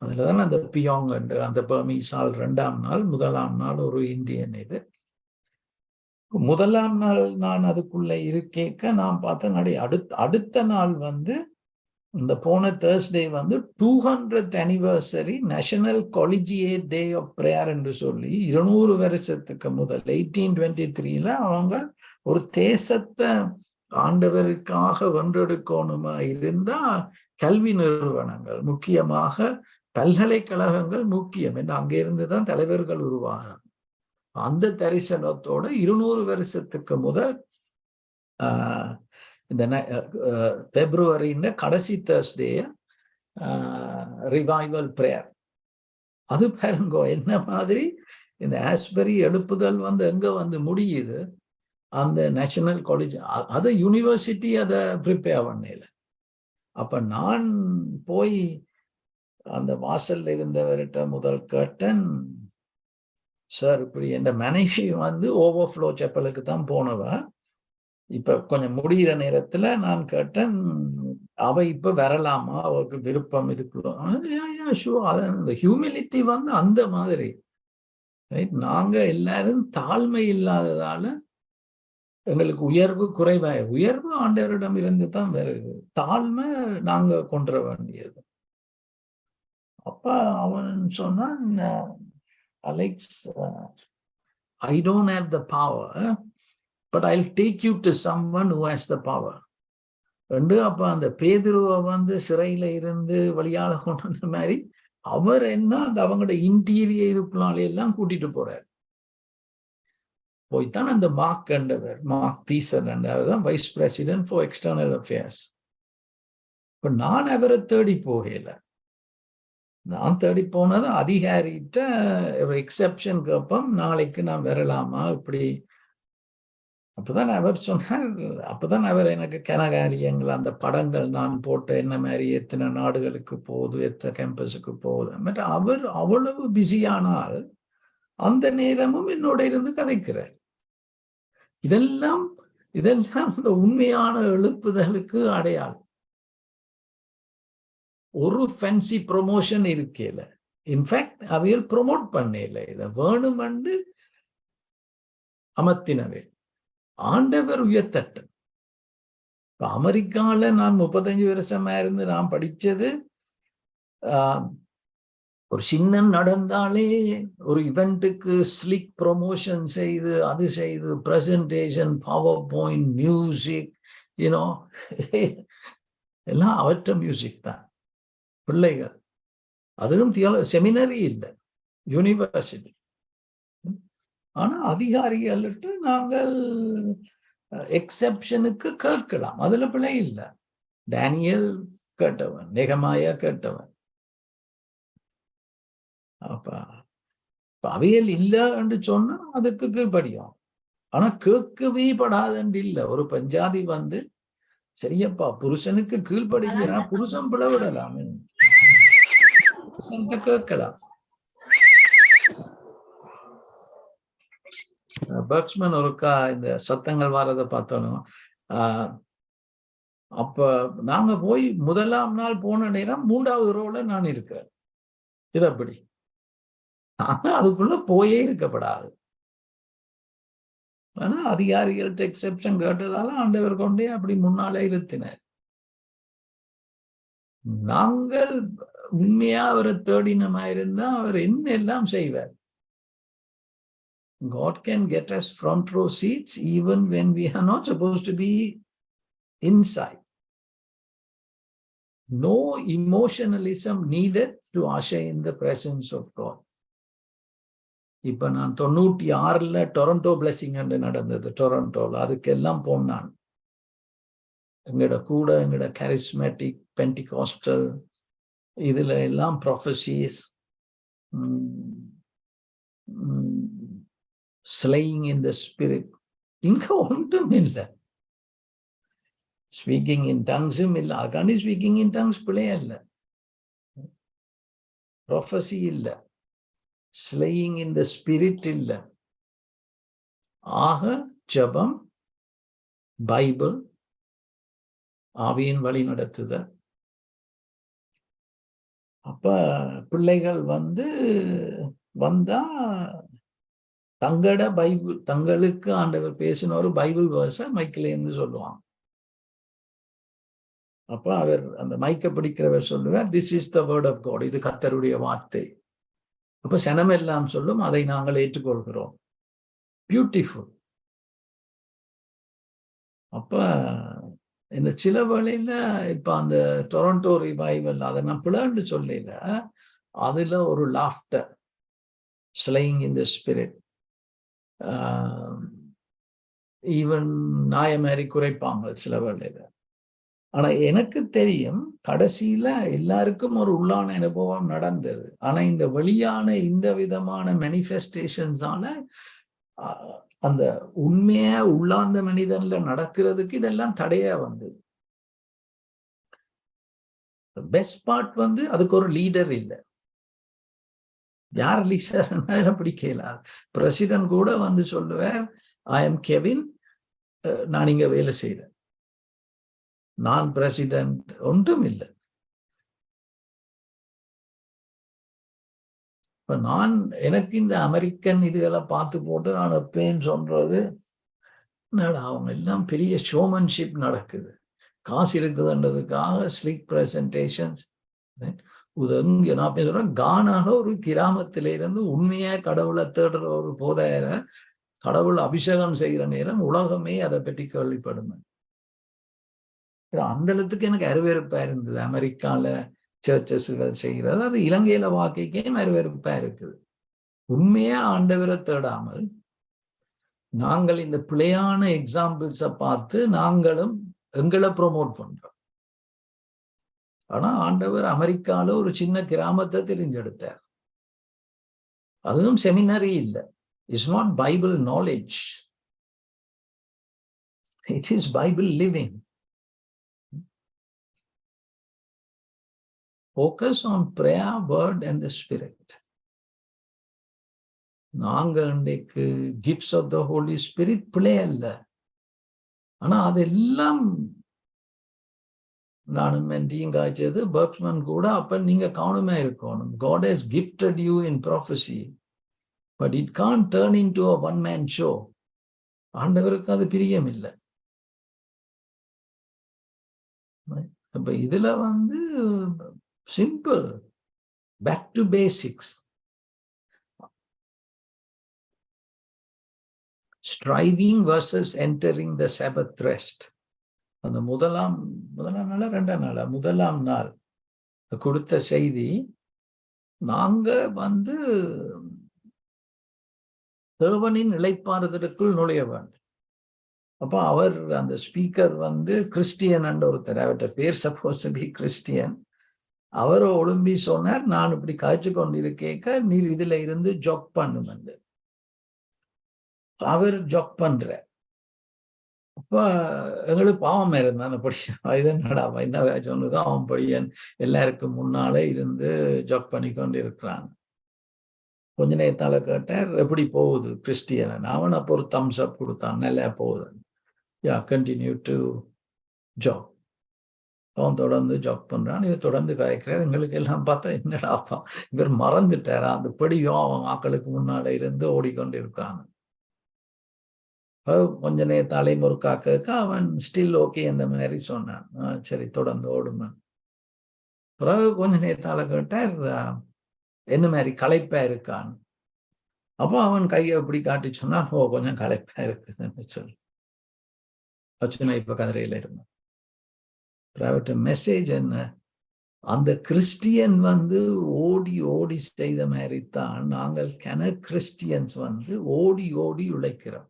அதுலதான் அந்த பியோங் அந்த பர்மீசால் 2ஆம் நாள், 1ஆம் நாள் ஒரு இந்தியன் இது. 1ஆம் நாள் நான் அதுக்குள்ள இருக்கேக்க நான் பார்த்தேன், அடுத்த நாள் வந்து இந்த போன தேர்ஸ்டே வந்து 200th anniversary national collegiate day of prayer என்று சொல்லி 200 வருஷத்துக்கு முதல் 1823ல அவங்க ஒரு தேசத்தை ஆண்டவருக்காக வென்றெடுக்கணுமா இருந்தா கல்வி நிறுவனங்கள், முக்கியமாக பல்கலைக்கழகங்கள் முக்கியம் என்று அங்கிருந்துதான் தலைவர்கள் உருவாகிறாங்க. அந்த தரிசனத்தோட 200 வருஷத்துக்கு முதல் இந்த பிப்ரவரியின் கடைசி தேர்ஸ்டே ரிவைவல் பிரேயர். அது பாருங்க என்ன மாதிரி இந்த ஆஸ்பரி எழுப்புதல் வந்து எங்க வந்து முடியுது, அந்த நேஷனல் காலேஜ், அது யூனிவர்சிட்டி அதை ப்ரிப்பேர் பண்ணல. அப்ப நான் போய் அந்த வாசல்ல இருந்தவர்கிட்ட முதல் கேட்டேன், சார் இப்படி என் மனைவி வந்து ஓவர்ஃப்ளோ செப்பலுக்கு தான் போனவ, இப்ப கொஞ்சம் முடிகிற நேரத்துல நான் கேட்டேன், அவ இப்ப வரலாமா, அவருக்கு விருப்பம் இருக்கலாம். இந்த ஹியூமிலிட்டி வந்து அந்த மாதிரி. நாங்க எல்லாரும் தாழ்மை இல்லாததால எங்களுக்கு உயர்வு குறைவாய், உயர்வு ஆண்டவரிடம் இருந்து தான் வருது, தாழ்மை நாங்க கொன்ற வேண்டியது. அப்ப அவன் சொன்னான், Alex, I don't have the power, but I'll take you to someone who has the power. அப்ப அந்த பேதுருவை வந்து சிறையில இருந்து வழியால கொண்டு வந்த மாதிரி அவர் என்ன அந்த அவங்களோட இன்டீரியர் இதுக்குள்ளாலே எல்லாம் கூட்டிட்டு போறாரு. போய்தான் அந்த மார்க் என்றவர், மார்க் தீசர் என்றவர் தான் vice president for external affairs. இப்ப நான் அவரை தேடி போகல, நான் தேடி போனது அதிகாரிகிட்ட ஒரு எக்ஸெப்ஷன் கேட்போம், நாளைக்கு நான் வரலாமா இப்படி. அப்பதான் அவர் சொன்னார், அப்பதான் அவர் எனக்கு கனகாரியங்கள், அந்த படங்கள் நான் போட்ட என்ன மாதிரி எத்தனை நாடுகளுக்கு போகுது, எத்தனை கேம்பஸுக்கு போகுது, அவர் அவ்வளவு பிஸியானால் அந்த நேரமும் என்னோட இருந்து கதைக்கிறார். இதெல்லாம் இந்த உண்மையான எழுப்புதலுக்கு அடையாளம். ஒரு ஃபேன்சி ப்ரொமோஷன் இருக்கல, இன்ஃபேக்ட் அவையில் ப்ரொமோட் பண்ணல, இதை வேணுமென்று அமர்த்தினவே ஆண்டவர் உயர்த்தட்டு. இப்ப அமெரிக்கால நான் 35 வருஷமா இருந்து நான் படிச்சது, ஒரு சின்ன நடந்தாலே ஒரு இவெண்ட்டுக்கு ஸ்லிக் ப்ரொமோஷன் செய்து, அது செய்து, presentation, power point, music, you know, எல்லாம் அவற்ற மியூசிக் தான். பிள்ளைகள் அதுவும் செமினரி இல்லை, யூனிவர்சிட்டி. ஆனா அதிகாரிகள்ட்டு நாங்கள் எக்ஸெப்ஷனுக்கு கேட்கலாம், அதுல பிள்ளை இல்லை. டேனியல் கேட்டவன், நெகமாயா கேட்டவன். அப்ப அவையல் இல்லை என்று சொன்னா அதுக்கு கீழ்படியும். ஆனா கேட்கவே படாதன்று இல்லை. ஒரு பஞ்சாதி வந்து, சரியப்பா புருஷனுக்கு கீழ்படுகிறான், புருஷன் பிளவிடலாம், புருஷன்கிட்ட கேட்கலாம். பர்க்ஸ்மேன் ஒருக்கா இந்த சத்தங்கள் வாரதை பார்த்தோம். அப்ப நாங்க போய் முதலாம் நாள் போன நேரம் 3வது ரோல நான் இருக்கிறேன். இது அப்படி நாங்க அதுக்குள்ள போயே இருக்கப்படாது. ஆனா அதிகாரிகள்ட்ட எக்ஸெப்ஷன் கேட்டதால ஆண்டவர் கொண்டே அப்படி முன்னாலே இருத்தினார். நாங்கள் உண்மையா அவரை தேடினமாயிருந்தா அவர் என்ன எல்லாம் செய்வார். God can get us front row seats even when we are not supposed to be inside. No emotionalism needed to usher in the presence of God. இப்ப நான் 96ல டொரண்டோ பிளஸிங் நடந்தது. டொரண்டோல அதுக்கெல்லாம் போனான். எங்கட கரிஸ்மேட்டிக் பென்டிகாஸ்டல் இதுல எல்லாம் ப்ரொஃபசிஸ், ஸ்லேயிங் இன் த ஸ்பிரிட், இங்க ஒன்றும் இல்லை. ஸ்பீக்கிங் இன் டங்ஸும் இல்லை. அதுக்காண்டி ஸ்பீக்கிங் இன் டங்ஸ் பிள்ளையே இல்லை, ப்ரொஃபசி இல்லை, ஸ்லேயிங் இன் த ஸ்பிரிட் இல்லை. ஆக ஜபம், பைபிள், ஆவியின் வழி நடத்துதல். அப்ப பிள்ளைகள் வந்தா தங்கட பைபிள், தங்களுக்கு ஆண்டவர் பேசின ஒரு பைபிள் வேர்ஸ மைக்கில் என்று சொல்லுவாங்க. அப்ப அவர் அந்த மைக்க பிடிக்கிறவர் சொல்லுவார், this is the word of God, இது கர்த்தருடைய வார்த்தை. அப்ப சனம் எல்லாம் சொல்லும், அதை நாங்கள் ஏற்றுக்கொள்கிறோம். பியூட்டிஃபுல். அப்ப இந்த சில வேளையில இப்ப அந்த டொரண்டோ ரிவைவல் அதை நான் பிளான்னு சொல்லல, அதுல ஒரு laughter, slaying in the spirit, even நாய மாதிரி குறைப்பாங்க சில வேளையில. ஆனா எனக்கு தெரியும் கடைசியில எல்லாருக்கும் ஒரு உள்ளான அனுபவம் நடந்தது. ஆனா இந்த வெளியான இந்த விதமான மேனிஃபெஸ்டேஷன்ஸால அந்த உண்மையா உள்ளாந்த மனிதன்ல நடக்கிறதுக்கு இதெல்லாம் தடையா வந்தது. பெஸ்ட் பார்ட் அதுக்கு ஒரு லீடர் இல்லை. யார் லீடர் பிடிக்கல. பிரசிடென்ட் கூட சொல்லுவார், ஐ எம் கெவின், நான் இங்க வேலை செய்யறேன், நான் பிரசிடென்ட், ஒன்றும் இல்லை. இப்ப எனக்கு இந்த அமெரிக்கன் இதுகளை பார்த்து போட்டு நான் எப்பயும் சொல்றது, அவங்க எல்லாம் பெரிய ஷோமன்ஷிப் நடக்குது, காசு இருக்குதுன்றதுக்காக ஸ்லீக் பிரசன்டேஷன்ஸ். இங்க நான் சொல்றேன், கானாக ஒரு கிராமத்தில இருந்து உண்மையா கடவுளை தேடுற ஒரு போதையர கடவுள் அபிஷேகம் செய்கிற நேரம் உலகமே அதை பற்றி கேள்விப்படுமே. அந்த இடத்துக்கு எனக்கு அருவருப்பா இருந்தது. அமெரிக்கால சர்ச்சஸ்கள் செய்கிறது, அது இலங்கையில வாக்கிக்கே அருவருப்பா இருக்குது. உண்மையா ஆண்டவரை தேடாமல் நாங்கள் இந்த பிழையான எக்ஸாம்பிள்ஸை பார்த்து நாங்களும் எங்களை ப்ரொமோட் பண்றோம். ஆனா ஆண்டவர் அமெரிக்கால ஒரு சின்ன கிராமத்தை தெரிஞ்செடுத்தார். அதுவும் செமினரி இல்லை. It's not Bible knowledge, it is Bible living. Focus on prayer, word and the spirit. நாங்கள் இன்றைக்கு gifts of the Holy Spirit பிள்ளை அல்ல. ஆனா அதெல்லாம் நானும் மென்டியும் காய்ச்சது, பர்க்ஸ்மேன் கூட. அப்ப நீங்க கவனமா இருக்கணும். God has gifted you in prophecy, but it can't turn into a one man show. ஆண்டவருக்கு அது பிரியம் இல்லை. அப்ப இதுல simple, back to basics. Striving versus entering the Sabbath rest. அந்த முதலாம் நாள் கொடுத்த செய்தி, நாங்க தேவனின் இளைப்பாறுதலுக்குள் நுழைய வேண்டும். அப்ப அவர் அந்த ஸ்பீக்கர் கிறிஸ்டியன் என்ற ஒருத்தர், அவர்கிட்ட பேர் சப்போஸ் டு பி கிறிஸ்டியன். அவர் ஒழும்பி சொன்னார், நான் இப்படி காய்ச்சி கொண்டிருக்கேக்க நீர் இதுல இருந்து ஜாக் பண்ணுமென்று. அவர் ஜாக் பண்ற. அப்ப எங்களுக்கு பாவம் இருந்தான். இதனடா இந்த சொன்னது அவன் படியன் எல்லாருக்கும் முன்னாலே இருந்து ஜாக் பண்ணி கொண்டு இருக்கிறான். கொஞ்ச நேரத்தால கேட்டார், எப்படி போகுது கிறிஸ்டியன்? அவன் அப்போ ஒரு தம்ஸ் அப் கொடுத்தான், நல்லா போகுது. யா, கண்டினியூ டு ஜாக். அவன் தொடர்ந்து ஜாக் பண்றான். இவர் தொடர்ந்து கதைக்கிறார். எங்களுக்கு எல்லாம் பார்த்தா என்னடாப்பா இவர் மறந்துட்டாரா, அந்த படியும் அவன் மக்களுக்கு முன்னால இருந்து ஓடிக்கொண்டு இருக்கிறான். கொஞ்ச நேரத்தாலையும் ஒரு காக்க அவன் ஸ்டில் ஓகே என்ற மாதிரி சொன்னான். சரி, தொடர்ந்து ஓடுமன். பிறகு கொஞ்ச நேரத்தால கேட்டார், என்ன மாதிரி களைப்பா இருக்கான்னு. அப்போ அவன் கையை எப்படி காட்டி சொன்னா, ஓ கொஞ்சம் களைப்பா இருக்குதுன்னு சொல்லி வச்சுனா இப்ப கதிரையில இருந்தான். மெசேஜ் என்ன, அந்த கிறிஸ்டியன் ஓடி ஓடி செய்த மாதிரி தான் நாங்கள் கிறிஸ்டியன்ஸ் ஓடி ஓடி உழைக்கிறோம்.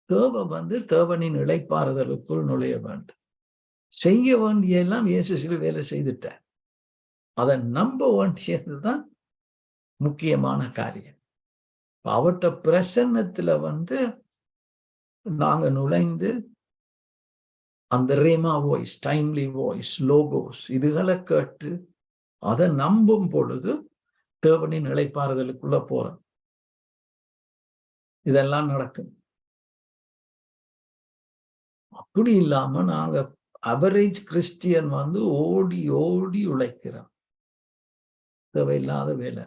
தேவை தேவனின் இளைப்பாறுதலுக்குள் நுழைய வேண்டும். செய்ய வேண்டிய எல்லாம் இயேசு சிலுவையில செய்துட்டார். அதை நம்ப வேண்டியதுதான் முக்கியமான காரியம். அவட்ட பிரசன்னத்துல நாங்க நுழைந்து அந்த rhema voice, timely voice, logos இதுகளை கேட்டு அதை நம்பும் பொழுது தேவனின் இளைப்பாறுதலுக்குள்ள போறோம். இதெல்லாம் நடக்கும். அப்படி இல்லாம நாங்க அவரேஜ் கிறிஸ்டியன் ஓடி ஓடி உழைக்கிறோம். தேவையில்லாத வேலை.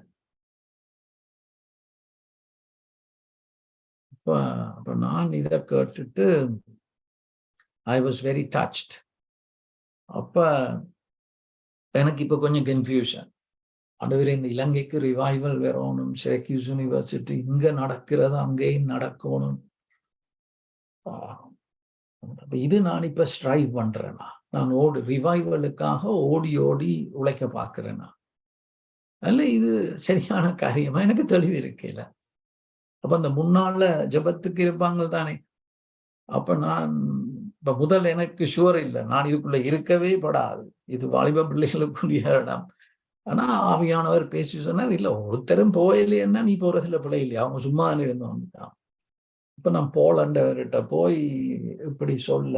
அப்ப நான் இதை கேட்டுட்டு ஐ வாஸ் வெரி டச்ட். அப்ப எனக்கு இப்ப கொஞ்சம் கன்ஃபியூஷன். ஆண்டவரே, இந்த இலங்கைக்கு ரிவைவல் வரணும், சிரக்யூஸ் யூனிவர்சிட்டி இங்க நடக்கிறது அங்கேயும் நடக்கணும். இது நான் இப்ப ஸ்ட்ரைவ் பண்றேன்னா, நான் ரிவைவலுக்காக ஓடி ஓடி உழைக்க பார்க்கிறேன்னா, அல்ல இது சரியான காரியமா எனக்கு தெளிவு இருக்கல. அப்ப அந்த முன்னால ஜபத்துக்கு இருப்பாங்க தானே. அப்ப நான் இப்ப முதல் எனக்கு ஷுவர் இல்லை, நான் இதுக்குள்ள இருக்கவே படாது, இது வாலிப பிள்ளைகளுக்குரிய இடம். ஆனா ஆவியானவர் பேசி சொன்னார், இல்ல ஒருத்தரும் போயில்லைன்னா நீ போறதுல பிள்ளை இல்லையா, அவங்க சும்மா இருந்தோம். இப்ப நான் போலண்டவர்கிட்ட போய் இப்படி சொல்ல,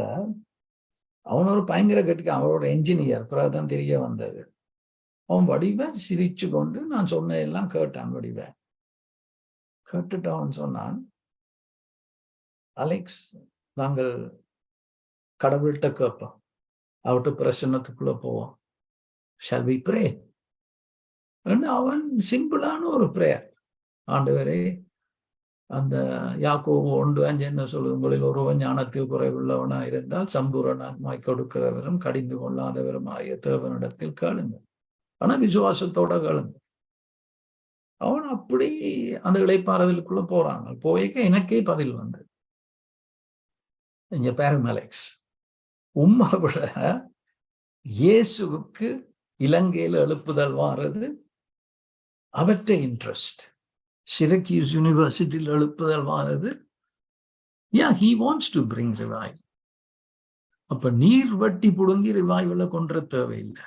அவன் ஒரு பயங்கர கட்டிக்க, அவரோட என்ஜினியர், பிறகுதான் தெரிய வந்தது. அவன் வடிவ சிரிச்சு கொண்டு நான் சொன்ன எல்லாம் கேட்டான். வடிவ கேட்டுட்டு அவன் சொன்னான், அலெக்ஸ், நாங்கள் கடவுள்கிட்ட கேட்போம், அவர்கிட்ட பிரசன்னத்துக்குள்ள போவோம், ஷால் வி ப்ரே. அவன் சிம்பிளான ஒரு பிரேயர், ஆண்டவரே, அந்த யாக்கோபு 1:5 என்ன சொல்லுது, உங்களில் ஒருவன் ஞானத்தில் குறைவுள்ளவனா இருந்தால் சம்பூரணமாய் கொடுக்கிறவரும் கடிந்து கொள்ளாதவரும் ஆகிய தேவனிடத்தில் கேளுங்க. ஆனா விசுவாசத்தோட கேளுங்க. அவன் அப்படி அந்த இளைப்பாறுதலுக்குள்ள போறாங்க. போய்க்க எனக்கே பதில் வந்து, இங்க பாருங்க அலெக்ஸ், உம்மை விட இயேசுவுக்கு இலங்கையில எழுப்புதல் வாரது அவற்றை இன்ட்ரெஸ்ட். சிரக்யூஸ் யூனிவர்சிட்டியில் எழுப்புதல் வாரது, he wants to bring revival. அப்ப நீர் வட்டி புடுங்கி ரிவைவலை கொன்ற தேவையில்லை.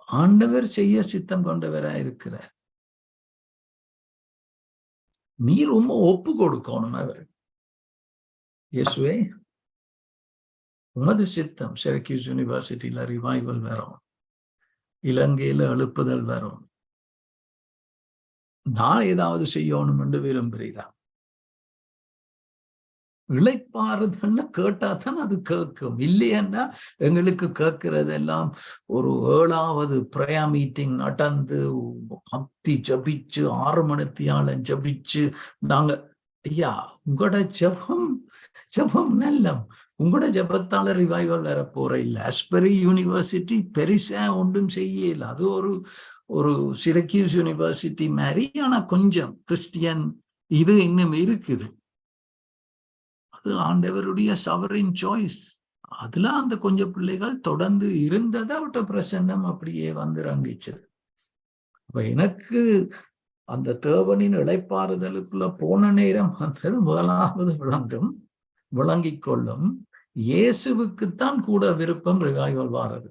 ஆண்டவர் செய்ய சித்தம் கொண்டவரா இருக்கிறார். நீர் ஒப்பு கொடுக்கணும் அவர். இயேசுவே, உமது சித்தம் சிரக்யூஸ் யூனிவர்சிட்டியில ரிவைவல் வரும், இலங்கையில எழுப்புதல் வரும், நான் ஏதாவது செய்யணும் என்று விரும்புகிறான். இளைப்பாறுதல்னு கேட்டாதான் அது கேட்கும். இல்லையன்னா எங்களுக்கு கேட்கிறதெல்லாம் ஒரு 7வது பிரேயர் மீட்டிங் நடந்து கத்தி ஜபிச்சு 6 மணித்தியாலம் ஜபிச்சு நாங்க, ஐயா உங்களோட ஜபம் நல்லம், உங்களோட ஜபத்தால ரிவைவல் வர போற இல்ல. ஆஸ்பரி யூனிவர்சிட்டி பெருசா ஒன்றும் செய்யல, அது ஒரு சிரக்யூஸ் யூனிவர்சிட்டி மாதிரி. ஆனா கொஞ்சம் கிறிஸ்டியன் இது இன்னும் இருக்குது. அது ஆண்டவருடைய சவரின் சாய்ஸ். அதுல அந்த கொஞ்சம் பிள்ளைகள் தொடர்ந்து இருந்ததை அவட்ட பிரசன்னம் அப்படியே ரங்கிச்சது. அப்ப எனக்கு அந்த தேவனின் இளைப்பாறுதலுக்குள்ள போன நேரம் முதலாவது விளங்கிக் கொள்ளும், இயேசுவுக்குத்தான் கூட விருப்பம் ரிவைவல் வாரது.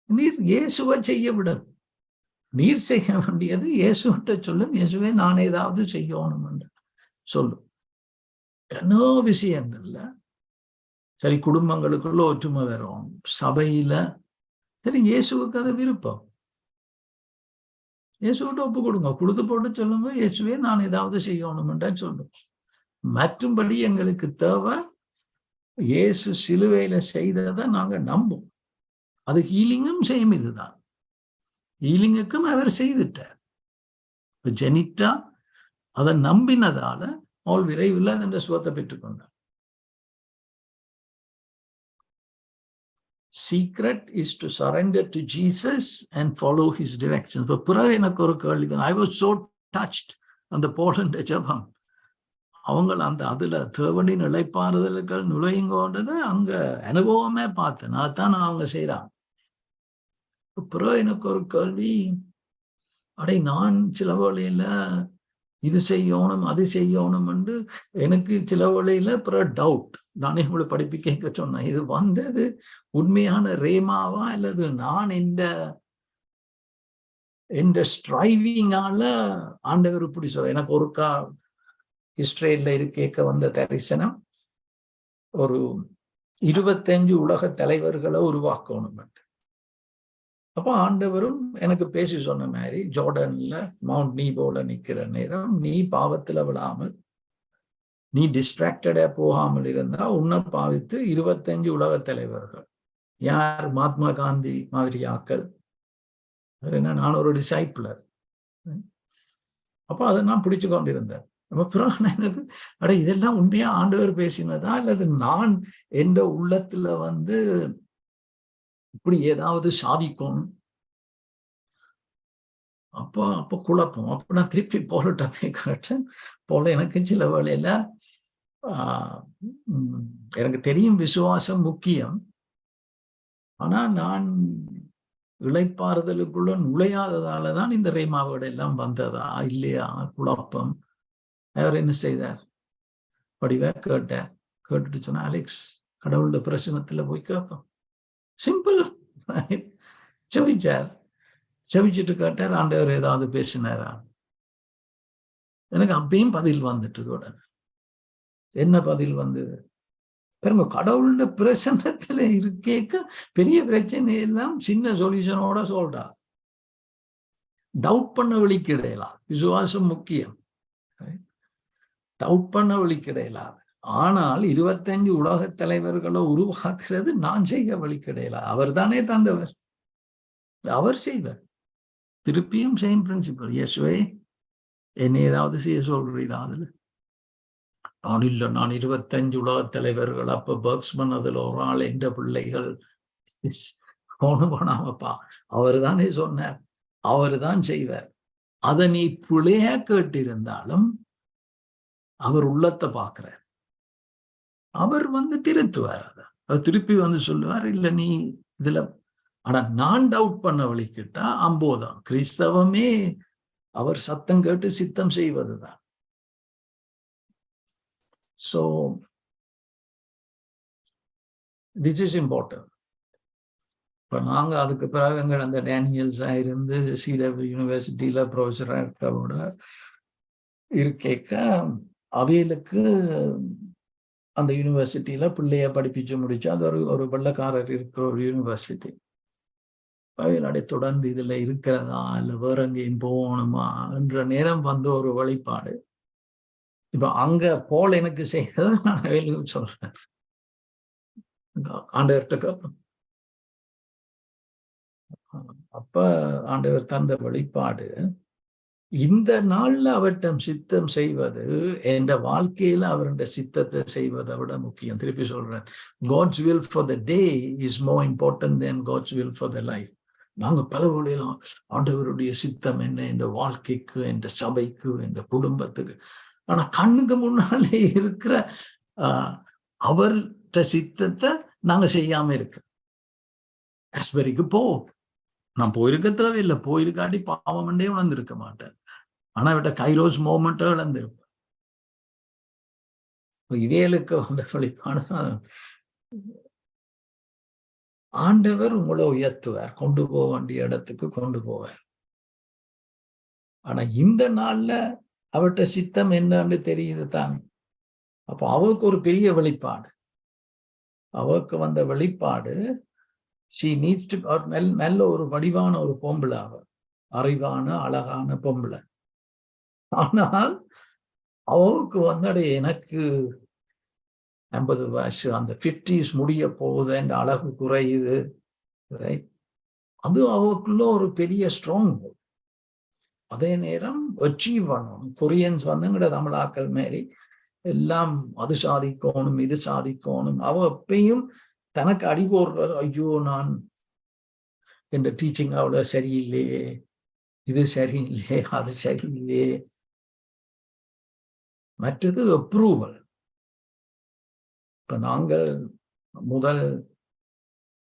நீர் இயேசுவை செய்ய விடும், நீர் செய்ய வேண்டியது இயேசுகிட்ட சொல்லும், இயேசுவே நான் ஏதாவது செய்யணும் என்று சொல்லும். என்ன விஷயங்கள்ல சரி, குடும்பங்களுக்குள்ள ஒற்றுமை வரும், சபையில சரி, இயேசுவுக்கு அது விருப்பம், இயேசுகிட்ட ஒப்பு கொடுங்க, கொடுத்து போட்டு சொல்லுங்க, இயேசுவே நான் ஏதாவது செய்யணும் என்ற சொல்லும். மற்றும்படி எங்களுக்கு தேவை இயேசு சிலுவையில செய்ததை நாங்க நம்பும். அது ஹீலிங்கும் செய்யும். இதுதான் ஹீலிங்குக்கும் அவர் செய்துட்டார். ஜெனிட்டா அதை நம்பினதால அவள் விரைவில் என்ற சுகத்தை பெற்றுக்கொண்டார். Secret is to surrender to Jesus and follow his directions. But பிறகு எனக்கு ஒரு கேள்வி, I was so touched அந்த போலண்ட ஜெபம். அவங்க அந்த அதுல தேவனின் இளைப்பாறுதல்கள் நுழையுங்கோன்றது அங்க அனுபவமே பார்த்தேன். அதான் அவங்க செய்யறாங்க. பிறகு எனக்கு ஒரு கேள்வி, நான் சில வேளையில இது செய்யணும் அது செய்யணும் என்று எனக்கு சில வேளையில பிறகு டவுட். நானே உங்களை படிப்பிக்க சொன்னேன், இது வந்தது உண்மையான ரேமாவா அல்லது நான் இந்த ஸ்ட்ரைவிங்கால ஆண்டவர் இப்படி சொல்ற. எனக்கு ஒருக்கா இஸ்ரேல்ல இருக்க வந்த தரிசனம், ஒரு 25 உலக தலைவர்களை உருவாக்கணும். அப்ப ஆண்டவரும் எனக்கு பேசி சொன்ன மாதிரி, ஜோர்டன்ல மவுண்ட் நீபோல நிக்கிற நேரம், நீ பாவத்துல விழாமல் நீ டிஸ்ட்ராக்டடா போகாமல் இருந்தா உன்னை பாவித்து 25 உலக தலைவர்கள், யார் மகாத்மா காந்தி மாதிரி ஆக்கள், என்ன நான் ஒரு டிசைப்பிளர். அப்ப அதை நான் பிடிச்சு கொண்டிருந்தேன். எனக்கு இதெல்லாம் உண்மையா ஆண்டவர் பேசினதா அல்லது நான் எந்த உள்ளத்துல இப்படி ஏதாவது சாதிக்கணும். அப்ப குழப்பம். அப்ப நான் திருப்பி போலட்டே கேட்டேன். போல எனக்கு சில வேளையில எனக்கு தெரியும் விசுவாசம் முக்கியம், ஆனா நான் இளைப்பாறுதலுக்குள்ள நுழையாததாலதான் இந்த ரேமாவோட எல்லாம் வந்ததா இல்லையா குழப்பம். அவர் என்ன செய்தார், படிவா கேட்டார். கேட்டுட்டு சொன்ன, அலெக்ஸ் கடவுளோட பிரச்சனத்துல போய் கேட்போம். சிம்பிள். செவிச்சார். செவிச்சுட்டு கேட்டார், ஆண்டவர் ஏதாவது பேசினாரா? எனக்கு அப்பயும் பதில் வந்துட்டு உடனே. என்ன பதில் வந்தது பாருங்க, கடவுளோட பிரச்சனத்துல இருக்க பெரிய பிரச்சனை எல்லாம் சின்ன சொல்யூஷனோட சொல்றா. டவுட் பண்ண வழி கிடையலாம். விசுவாசம் முக்கியம். டவுட் பண்ண வழி கிடையலாது. ஆனால் 25 உலக தலைவர்களை உருவாக்குறது நான் செய்ய வழி கிடையல. அவர் தானே தந்தவர், அவர் செய்வார். திருப்பியும் சேம் பிரின்சிபல். இயேசுவே என்ன ஏதாவது செய்ய சொல்றீங்களா? அதுல நான் இல்லை, நான் 25 உலக தலைவர்கள். அப்ப பர்க்ஸ்மன் அதுல ஒரு ஆள், என்ற பிள்ளைகள் போனாமப்பா. அவர் தானே சொன்னார், அவர் தான் செய்வார். அதை நீ பிள்ளையா கேட்டிருந்தாலும் அவர் உள்ளத்தை பார்க்கிறார். அவர் திருத்துவார். அவர் திருப்பி சொல்லுவார், இல்ல நீ இதுல. ஆனா நான் டவுட் பண்ண வழிக்கிட்டா அம்போதான். கிறிஸ்தவமே அவர் சத்தம் கேட்டு சித்தம் செய்வதுதான். So this is important. இப்ப நாங்க அதுக்கு பிறகு எங்க அந்த டேனியல்ஸா இருந்து CW யூனிவர்சிட்டியில ப்ரொஃபஸரா இருக்கிறோட இருக்க அவைகளுக்கு அந்த யூனிவர்சிட்டியில பிள்ளைய படிப்பிச்சு முடிச்சு, அது ஒரு வெள்ளக்காரர் இருக்கிற ஒரு யூனிவர்சிட்டி. அவைகளுடைய தொடர்ந்து இதுல இருக்கிறதா இல்ல வேற எங்கேயும் போகணுமா என்ற நேரம் ஒரு வழிபாடு. இப்ப அங்க போல் எனக்கு செய்யறத நான் அவைகளுக்கு சொல்றேன். ஆண்டவர்கிட்ட கேட்பேன். அப்ப ஆண்டவர் தந்த வெளிப்பாடு, இந்த நாள்ல அவர்கிட்ட சித்தம் செய்வது என்ற வாழ்க்கையில அவருடைய சித்தத்தை செய்வதை விட முக்கியம். திருப்பி சொல்றேன், God's will for the day is more important than God's will for the life. நாங்க பல வழியெல்லாம் ஆண்டவருடைய சித்தம் என்ன என்ற வாழ்க்கைக்கு, என்ற சபைக்கு, என்ற குடும்பத்துக்கு. ஆனா கண்ணுக்கு முன்னாலே இருக்கிற அவர்கிட்ட சித்தத்தை நாங்க செய்யாம இருக்க. ஆஸ்பரிக்கு நான் போயிருக்க தேவையில்லை, போயிருக்காட்டி பாவமண்டே உணர்ந்திருக்க மாட்டேன். ஆனா விட்ட கைரோஸ் மோமெண்ட் இழந்திருப்பேன். இவைகளுக்கு வெளிப்பாடு, ஆண்டவர் உங்களை உயர்த்துவார், கொண்டு போக வேண்டிய இடத்துக்கு கொண்டு போவார். ஆனா இந்த நாள்ல அவர்கிட்ட சித்தம் என்னன்னு தெரியுது தானே. அப்போ அவருக்கு ஒரு பெரிய வெளிப்பாடு. அவருக்கு வந்த வெளிப்பாடு, she needs to, நல்ல ஒரு வடிவான ஒரு பொம்பளை, அவர் அறிவான அழகான பொம்பளை. ஆனால் அவருக்கு எனக்கு 50 வயசு, அந்த 50s முடிய போகுது, அந்த அழகு குறையுது. அது அவருக்குள்ள ஒரு பெரிய ஸ்ட்ராங். அதே நேரம் அச்சீவ் பண்ணணும். கொரியன்ஸ் தமிழாக்கள் மாரி எல்லாம் அது சாதிக்கணும் இது சாதிக்கணும். அவ எப்பயும் தனக்கு அடி போடுறது, ஐயோ நான் என்ற டீச்சிங் அவ்வளவு சரியில்லையே, இது சரியில்லையே, அது சரியில்லையே. மற்றது அப்ரூவல். இப்ப நாங்கள் முதல்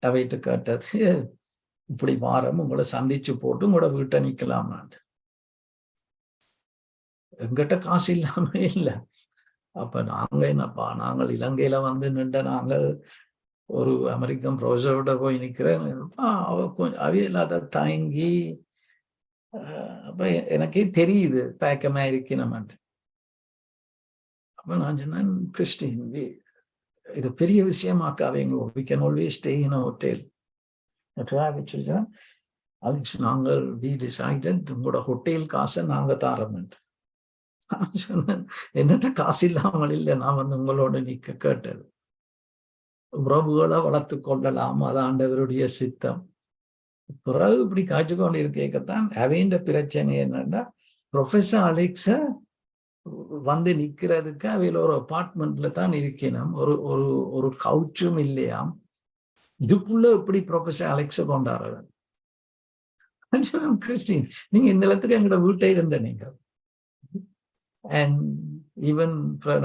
அவைட்டு கேட்டது, இப்படி வாரம் உங்களை சந்திச்சு போட்டு உங்களோட வீட்டை நிக்கலாமான்னு. எங்கிட்ட காசு இல்லாம இல்லை. அப்ப நாங்க என்னப்பா, நாங்கள் இலங்கையில வந்து நின்ற நாங்கள் ஒரு அமெரிக்கன் ப்ரொஃபஸரோட போய் நிக்கிறேன். அவ கொஞ்சம் அவையில் அதை தயங்கி, அப்ப எனக்கே தெரியுது தயக்கமா இருக்கணும்ட்டு. அப்ப நான் சொன்னேன், கிறிஸ்டின் இது பெரிய விஷயமாக்காதீங்க, we can always stay in a hotel. Alex, நாங்கள் we decided உங்களோட ஹோட்டல் காசை நாங்க தாரோம்ட்டு. நான் சொன்னேன், என்னட்ட காசு இல்லாமல் இல்லை, நான் வந்து உங்களோட நிக்க கேட்டது. உறவுகளை வளர்த்து கொள்ளலாம், அது ஆண்டவருடைய சித்தம். பிறகு இப்படி காய்ச்சி கொண்டு இருக்கத்தான் அவைன்ற பிரச்சனை என்னன்னா, ப்ரொஃபஸர் அலெக்ஸ வந்து நிக்கிறதுக்கு அவையில ஒரு அபார்ட்மெண்ட்ல தான் இருக்கணும், ஒரு ஒரு ஒரு கவுச்சும் இல்லையாம். இதுக்குள்ள எப்படி ப்ரொஃபஸர் அலெக்ஸ கொண்டாடுறது? கிறிஸ்டின், நீங்க இந்த இடத்துக்கு எங்களோட வீட்டை இருந்த நீங்க. அண்ட் ஈவன்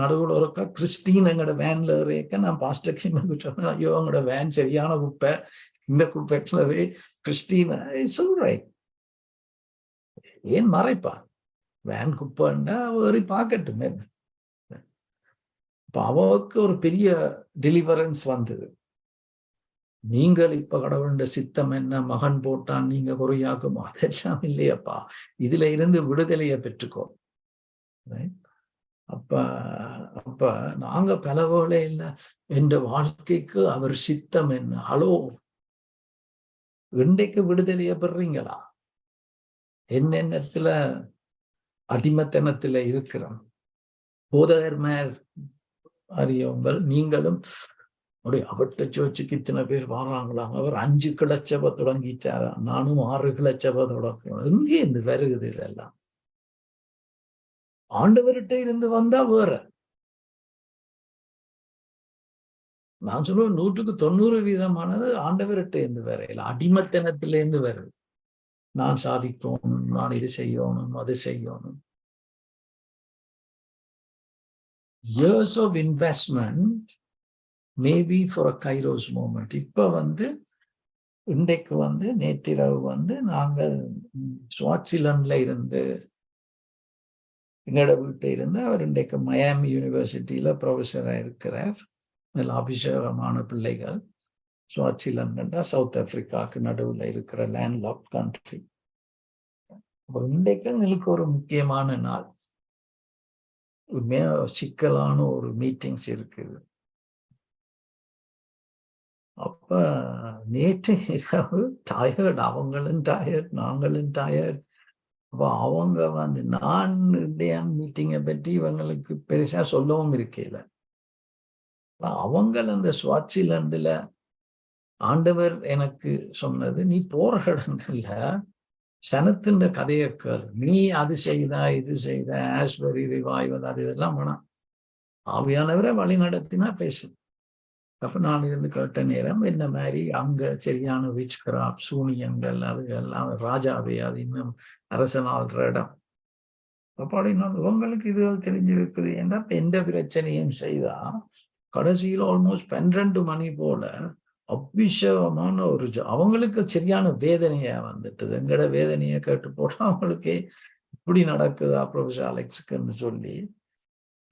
நடுவில் ஒருக்கா கிறிஸ்டின் எங்களோட வேன்ல இருக்க நான் பாஸ்டர் கிம்க்கு சொன்னேன், ஐயோ எங்களோட வேன் சரியான குப்பை, இந்த குப்பைக்குள்ளவே கிறிஸ்டின் சொல்றேன். ஏன் மறைப்பா? வேன் குப்பைன்னா ஏறி பார்க்கட்டுமே. இப்ப அவருக்கு ஒரு பெரிய டெலிவரன்ஸ் வந்தது. நீங்கள் இப்ப கடவுளுடைய சித்தம் என்ன, மகன் போட்டான் நீங்க குறையாக்கும், அதெல்லாம் இல்லையப்பா, இதுல இருந்து விடுதலையை பெற்றுக்கோ. அப்ப அப்ப நாங்க பல வேளையில என்ற வாழ்க்கைக்கு அவர் சித்தம் என்ன. ஹலோ, இன்றைக்கு விடுதலையை பெறுறீங்களா? என்னென்னத்துல அடிமத்தனத்துல இருக்கிறோம். போதகர்மார் அறியவங்கள் நீங்களும் அவர்கிட்ட சர்ச்சுக்கு இத்தனை பேர் வர்றாங்களாம், அவர் 5 கிளச்சபை தொடங்கிட்டாரா, நானும் 6 கிளச்சபை தொடங்கணும். எங்கே இருந்து வருகுது இதெல்லாம்? ஆண்டவர்கிட்ட இருந்து வந்தா வேற. நான் சொல்லுவேன் 100% ஆண்டவர்கிட்ட இருந்து வேற இல்லை, அடிமத்தனத்திலேருந்து வருது. நான் சாதிக்கணும், நான் இது செய்யணும், அது செய்யணும். Years of investment may be for a Kairos moment. இப்ப வந்து இன்றைக்கு வந்து நேற்றிரவு வந்து நாங்கள் ஸ்வாட்சிலண்ட்ல இருந்து எங்களோட வீட்டை இருந்து, அவர் இன்றைக்கு மயாமி யூனிவர்சிட்டியில ப்ரொஃபஸராக இருக்கிறார். நல்ல அபிஷேகமான பிள்ளைகள். ஸ்வாட்சிலண்ட் சவுத் ஆப்பிரிக்காவுக்கு நடுவில் இருக்கிற லேண்ட்லாக் கண்ட்ரி. இன்றைக்கு எங்களுக்கு ஒரு முக்கியமான நாள், சிக்கலான ஒரு மீட்டிங்ஸ் இருக்குது. அப்ப நேற்று இரவு டயர்ட், அவங்களும் டயர்ட், நாங்களும் டயர்ட். அப்ப அவங்க வந்து நான் இந்தியன் மீட்டிங்கை பற்றி இவங்களுக்கு பெருசா சொல்லவும் இருக்கல. அவங்க அந்த ஸ்வாட்சிலண்டுல ஆண்டவர் எனக்கு சொன்னது, நீ போற இடங்கள்ல சனத்தின் கதையை கேளு, நீ அது செய்தா இது செய்த ஆஸ்பரி ரிவாய்வல் அது இதெல்லாம் வேணாம், ஆவியானவரை வழி நடத்தினா பேசு. அப்ப நான் இருந்து கேட்ட நேரம், இந்த மாதிரி அங்க சரியான விச் கிராப் சூனியங்கள் அது எல்லாம் ராஜாவே அது இன்னும் அரசனாள்ற இடம். அப்படின்னா உங்களுக்கு இதுகள் தெரிஞ்சிருக்குது. ஏன்னா எந்த பிரச்சனையும் செய்தா கடைசியில் ஆல்மோஸ்ட் 12 மணி போல அபிஷேகமான ஒரு அவங்களுக்கு சரியான வேதனையா வந்துட்டுது. எங்கட வேதனையை கேட்டு போட்டா அவங்களுக்கே இப்படி நடக்குதா ப்ரொஃபஸர் அலெக்ஸுக்குன்னு சொல்லி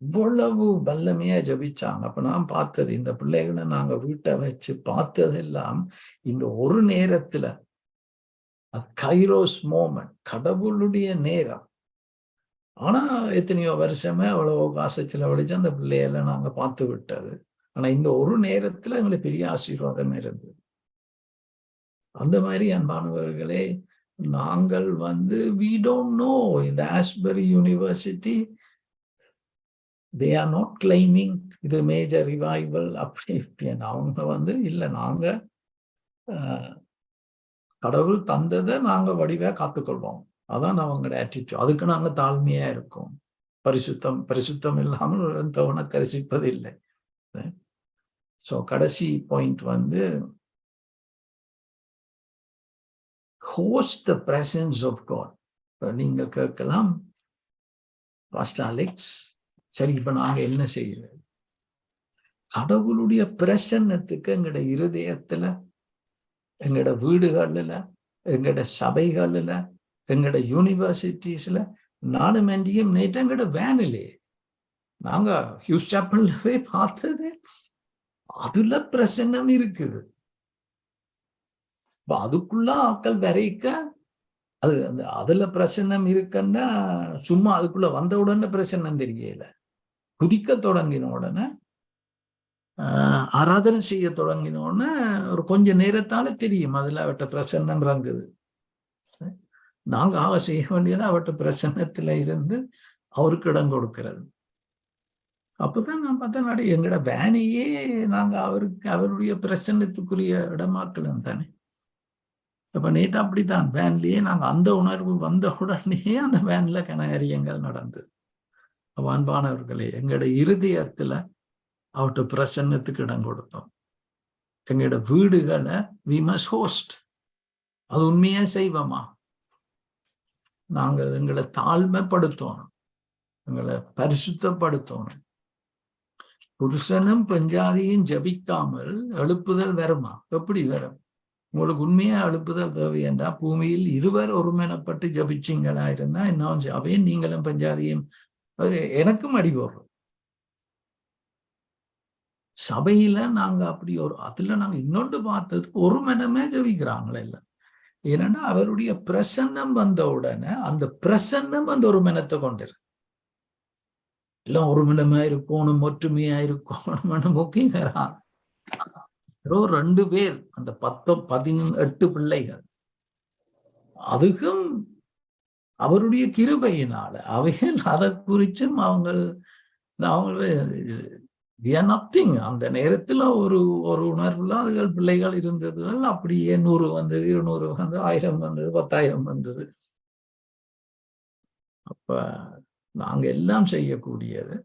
இவ்வளவு வல்லமையா ஜபிச்சாங்க. அப்ப நான் பார்த்தது, இந்த பிள்ளைகளை நாங்க வீட்டை வச்சு பார்த்ததெல்லாம் இந்த ஒரு நேரத்துல கைரோஸ் மோமெண்ட், கடவுளுடைய நேரம். ஆனா எத்தனையோ வருஷமே அவ்வளவு காசை செலவழிச்சு அந்த பிள்ளைகளை நாங்க பார்த்து விட்டது. ஆனா இந்த ஒரு நேரத்துல எங்களுக்கு பெரிய ஆசீர்வாதம் இருந்தது. அந்த மாதிரி அன்பானவர்களே, நாங்கள் வந்து we don't know இந்த Asbury university they are not claiming இது மேஜர் ரிவைவல் அப்படி இப்படின்னு. அவங்க வந்து இல்லை, நாங்க கடவுள் தந்ததை நாங்க வடிவா காத்துக்கொள்வோம், அதான் அவங்களோட ஆட்டிடியூட். அதுக்கு நாங்க தாழ்மையா இருக்கோம். பரிசுத்தம் இல்லாமல் தவணை தரிசிப்பது இல்லை. ஸோ கடைசி பாயிண்ட் வந்து host the presence of God. இப்போ நீங்க கேட்கலாம், பாஸ்டர் அலெக்ஸ், சரி இப்ப நாங்க என்ன செய்யறது? கடவுளுடைய பிரசன்னத்துக்கு எங்கட இருதயத்துல, எங்கட வீடுகள்ல, எங்கட சபைகள்ல, எங்கட யூனிவர்சிட்டிஸ்ல, நானும் என்டியும் நேற்று எங்கட வேனிலே நாங்க ஹியூஸ் சாப்பல்ல போய் பார்த்தது, அதுல பிரசன்னம் இருக்குது. அதுக்குள்ள ஆக்கள் வரைக்க அது அதுல பிரசன்னம் இருக்குன்னா சும்மா அதுக்குள்ள வந்த உடனே பிரசன்னம் தெரியல. குதிக்க தொடங்கின உடனே, ஆராதனை செய்ய தொடங்கின உடனே ஒரு கொஞ்ச நேரத்தால தெரியும் அதுல அவட்ட பிரசன்னம் இறங்குது. நாங்க செய்ய வேண்டியது அவட்ட பிரசன்னத்துல இருந்து அவருக்கு இடம் கொடுக்கிறது. அப்பதான் நான் பார்த்தேன், எங்கட வேனையே நாங்க அவருடைய பிரசன்னத்துக்குரிய இடமாக்கலாம் தானே. அப்ப நேற்று அப்படித்தான் வேன்லயே நாங்க அந்த உணர்வு வந்த உடனே அந்த வேன்ல கனகாரியங்கள் நடந்தது. அன்பானவர்களே, எங்களோட இருதயத்துல அவட்ட பிரசன்னத்துக்கு இடம் கொடுத்தோம். எங்களோட வீடுகளை we must host. அது உண்மையா செய்வோமா? நாங்கள் எங்களை தாழ்மைப்படுத்தணும், எங்களை பரிசுத்தப்படுத்தணும். புருஷனும் பெஞ்சாதியும் ஜபிக்காமல் எழுப்புதல் வருமா? எப்படி வரும்? உங்களுக்கு உண்மையா எழுப்புதல் தேவை என்றா பூமியில் இருவர் ஒருமனப்பட்டு ஜபிச்சிங்களா இருந்தா இன்னும் அவையும் நீங்களும் பஞ்சாதியும் எனக்கும் அடி போடுறோம். சபையில நாங்க அப்படி அதுல நாங்க இன்னொன்று பார்த்தது, ஒரு மனமே ஜபிக்கிறாங்களே இல்லை. ஏன்னா அவருடைய பிரசன்னம் வந்த உடனே அந்த பிரசன்னம் அந்த ஒரு மனத்தை கொண்டிரு எல்லாம் ஒரு மனமா இருக்கணும், ஒற்றுமையா இருக்கணும், முக்கியம் வேறா. 2 பேர், அந்த 18 பிள்ளைகள், அதுக்கும் அவருடைய கிருபையினால அவைகள் அதை குறிச்சும் நத்திங். அந்த நேரத்துல ஒரு உணர்வுல அதுகள் பிள்ளைகள் இருந்ததுகள் அப்படியே 100 வந்தது, 200 வந்தது, 1000 வந்தது, 10,000 வந்தது. அப்ப நாங்க எல்லாம் செய்யக்கூடியது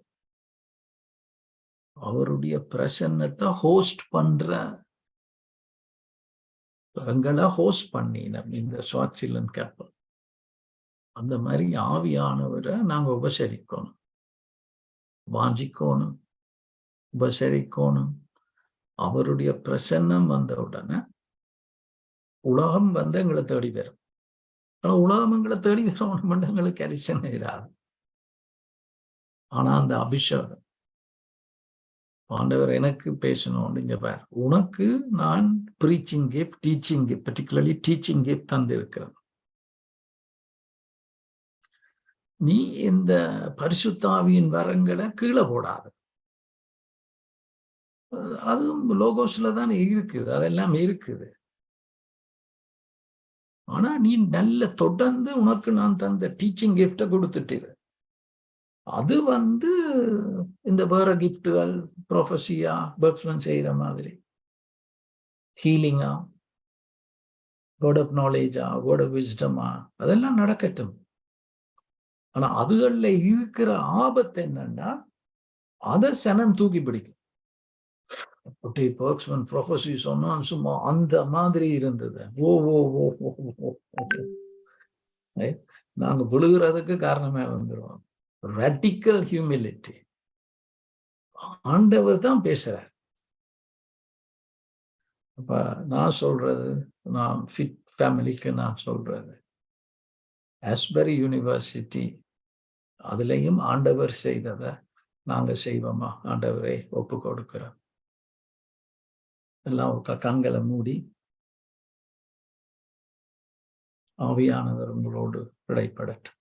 அவருடைய பிரசன்னத்தை ஹோஸ்ட் பண்ற, எங்களை ஹோஸ்ட் பண்ணினோம் இந்த ஸ்வாட்சிலன் கேப்பல். அந்த மாதிரி ஆவியானவரை நாங்க உபசரிக்கணும், வாஞ்சிக்கணும், உபசரிக்கணும். அவருடைய பிரசன்னம் வந்த உடனே உலகம் வந்து எங்களை தேடி வரும். ஆனா உலகம் எங்களை தேடி வரணும், எங்களுக்கு அரிசனை இராது. ஆனா அந்த அபிஷேகம், ஆண்டவர் எனக்கு பேசணும், நீங்க பார், உனக்கு நான் preaching gift, teaching gift, particularly teaching gift தந்திருக்கிறேன். நீ இந்த பரிசுத்தாவியின் வரங்களை கீழே போடாது. அதுவும் லோகோஸ்ல தான் இருக்குது, அதெல்லாம் இருக்குது. ஆனா நீ நல்ல தொடர்ந்து உனக்கு நான் தந்த டீச்சிங் கிஃப்டை கொடுத்துட்டு, அது வந்து இந்த வேற கிஃப்டுகள், ப்ரொஃபஸியா, பர்க்ஸ்மன் செய்யற மாதிரி ஹீலிங்கா, வேர்ட் ஆஃப் நாலேஜா, வேர்ட் ஆஃப் விஸ்டமா, அதெல்லாம் நடக்கட்டும். ஆனா அதுகள்ல இருக்கிற ஆபத்து என்னன்னா, அதை சனம் தூக்கி பிடிக்கும். பர்க்ஸ்மன் ப்ரொஃபஸி சொன்னா சும்மா அந்த மாதிரி இருந்தது. நாங்க விழுகிறதுக்கு காரணமே வந்துருவோம். Radical humility. ஆண்டவர் தான் பேசுறார். அப்ப நான் சொல்றது, நான் ஃபிட் ஃபேமிலிக்கு நான் சொல்றது, ஆஸ்பரி யூனிவர்சிட்டி அதுலயும் ஆண்டவர் செய்ததை நாங்க செய்வோமா? ஆண்டவரை ஒப்பு கொடுக்கிறோம். எல்லாம் கண்களை மூடி, ஆவியானவர் உங்களோடு இடைப்படட்டும்.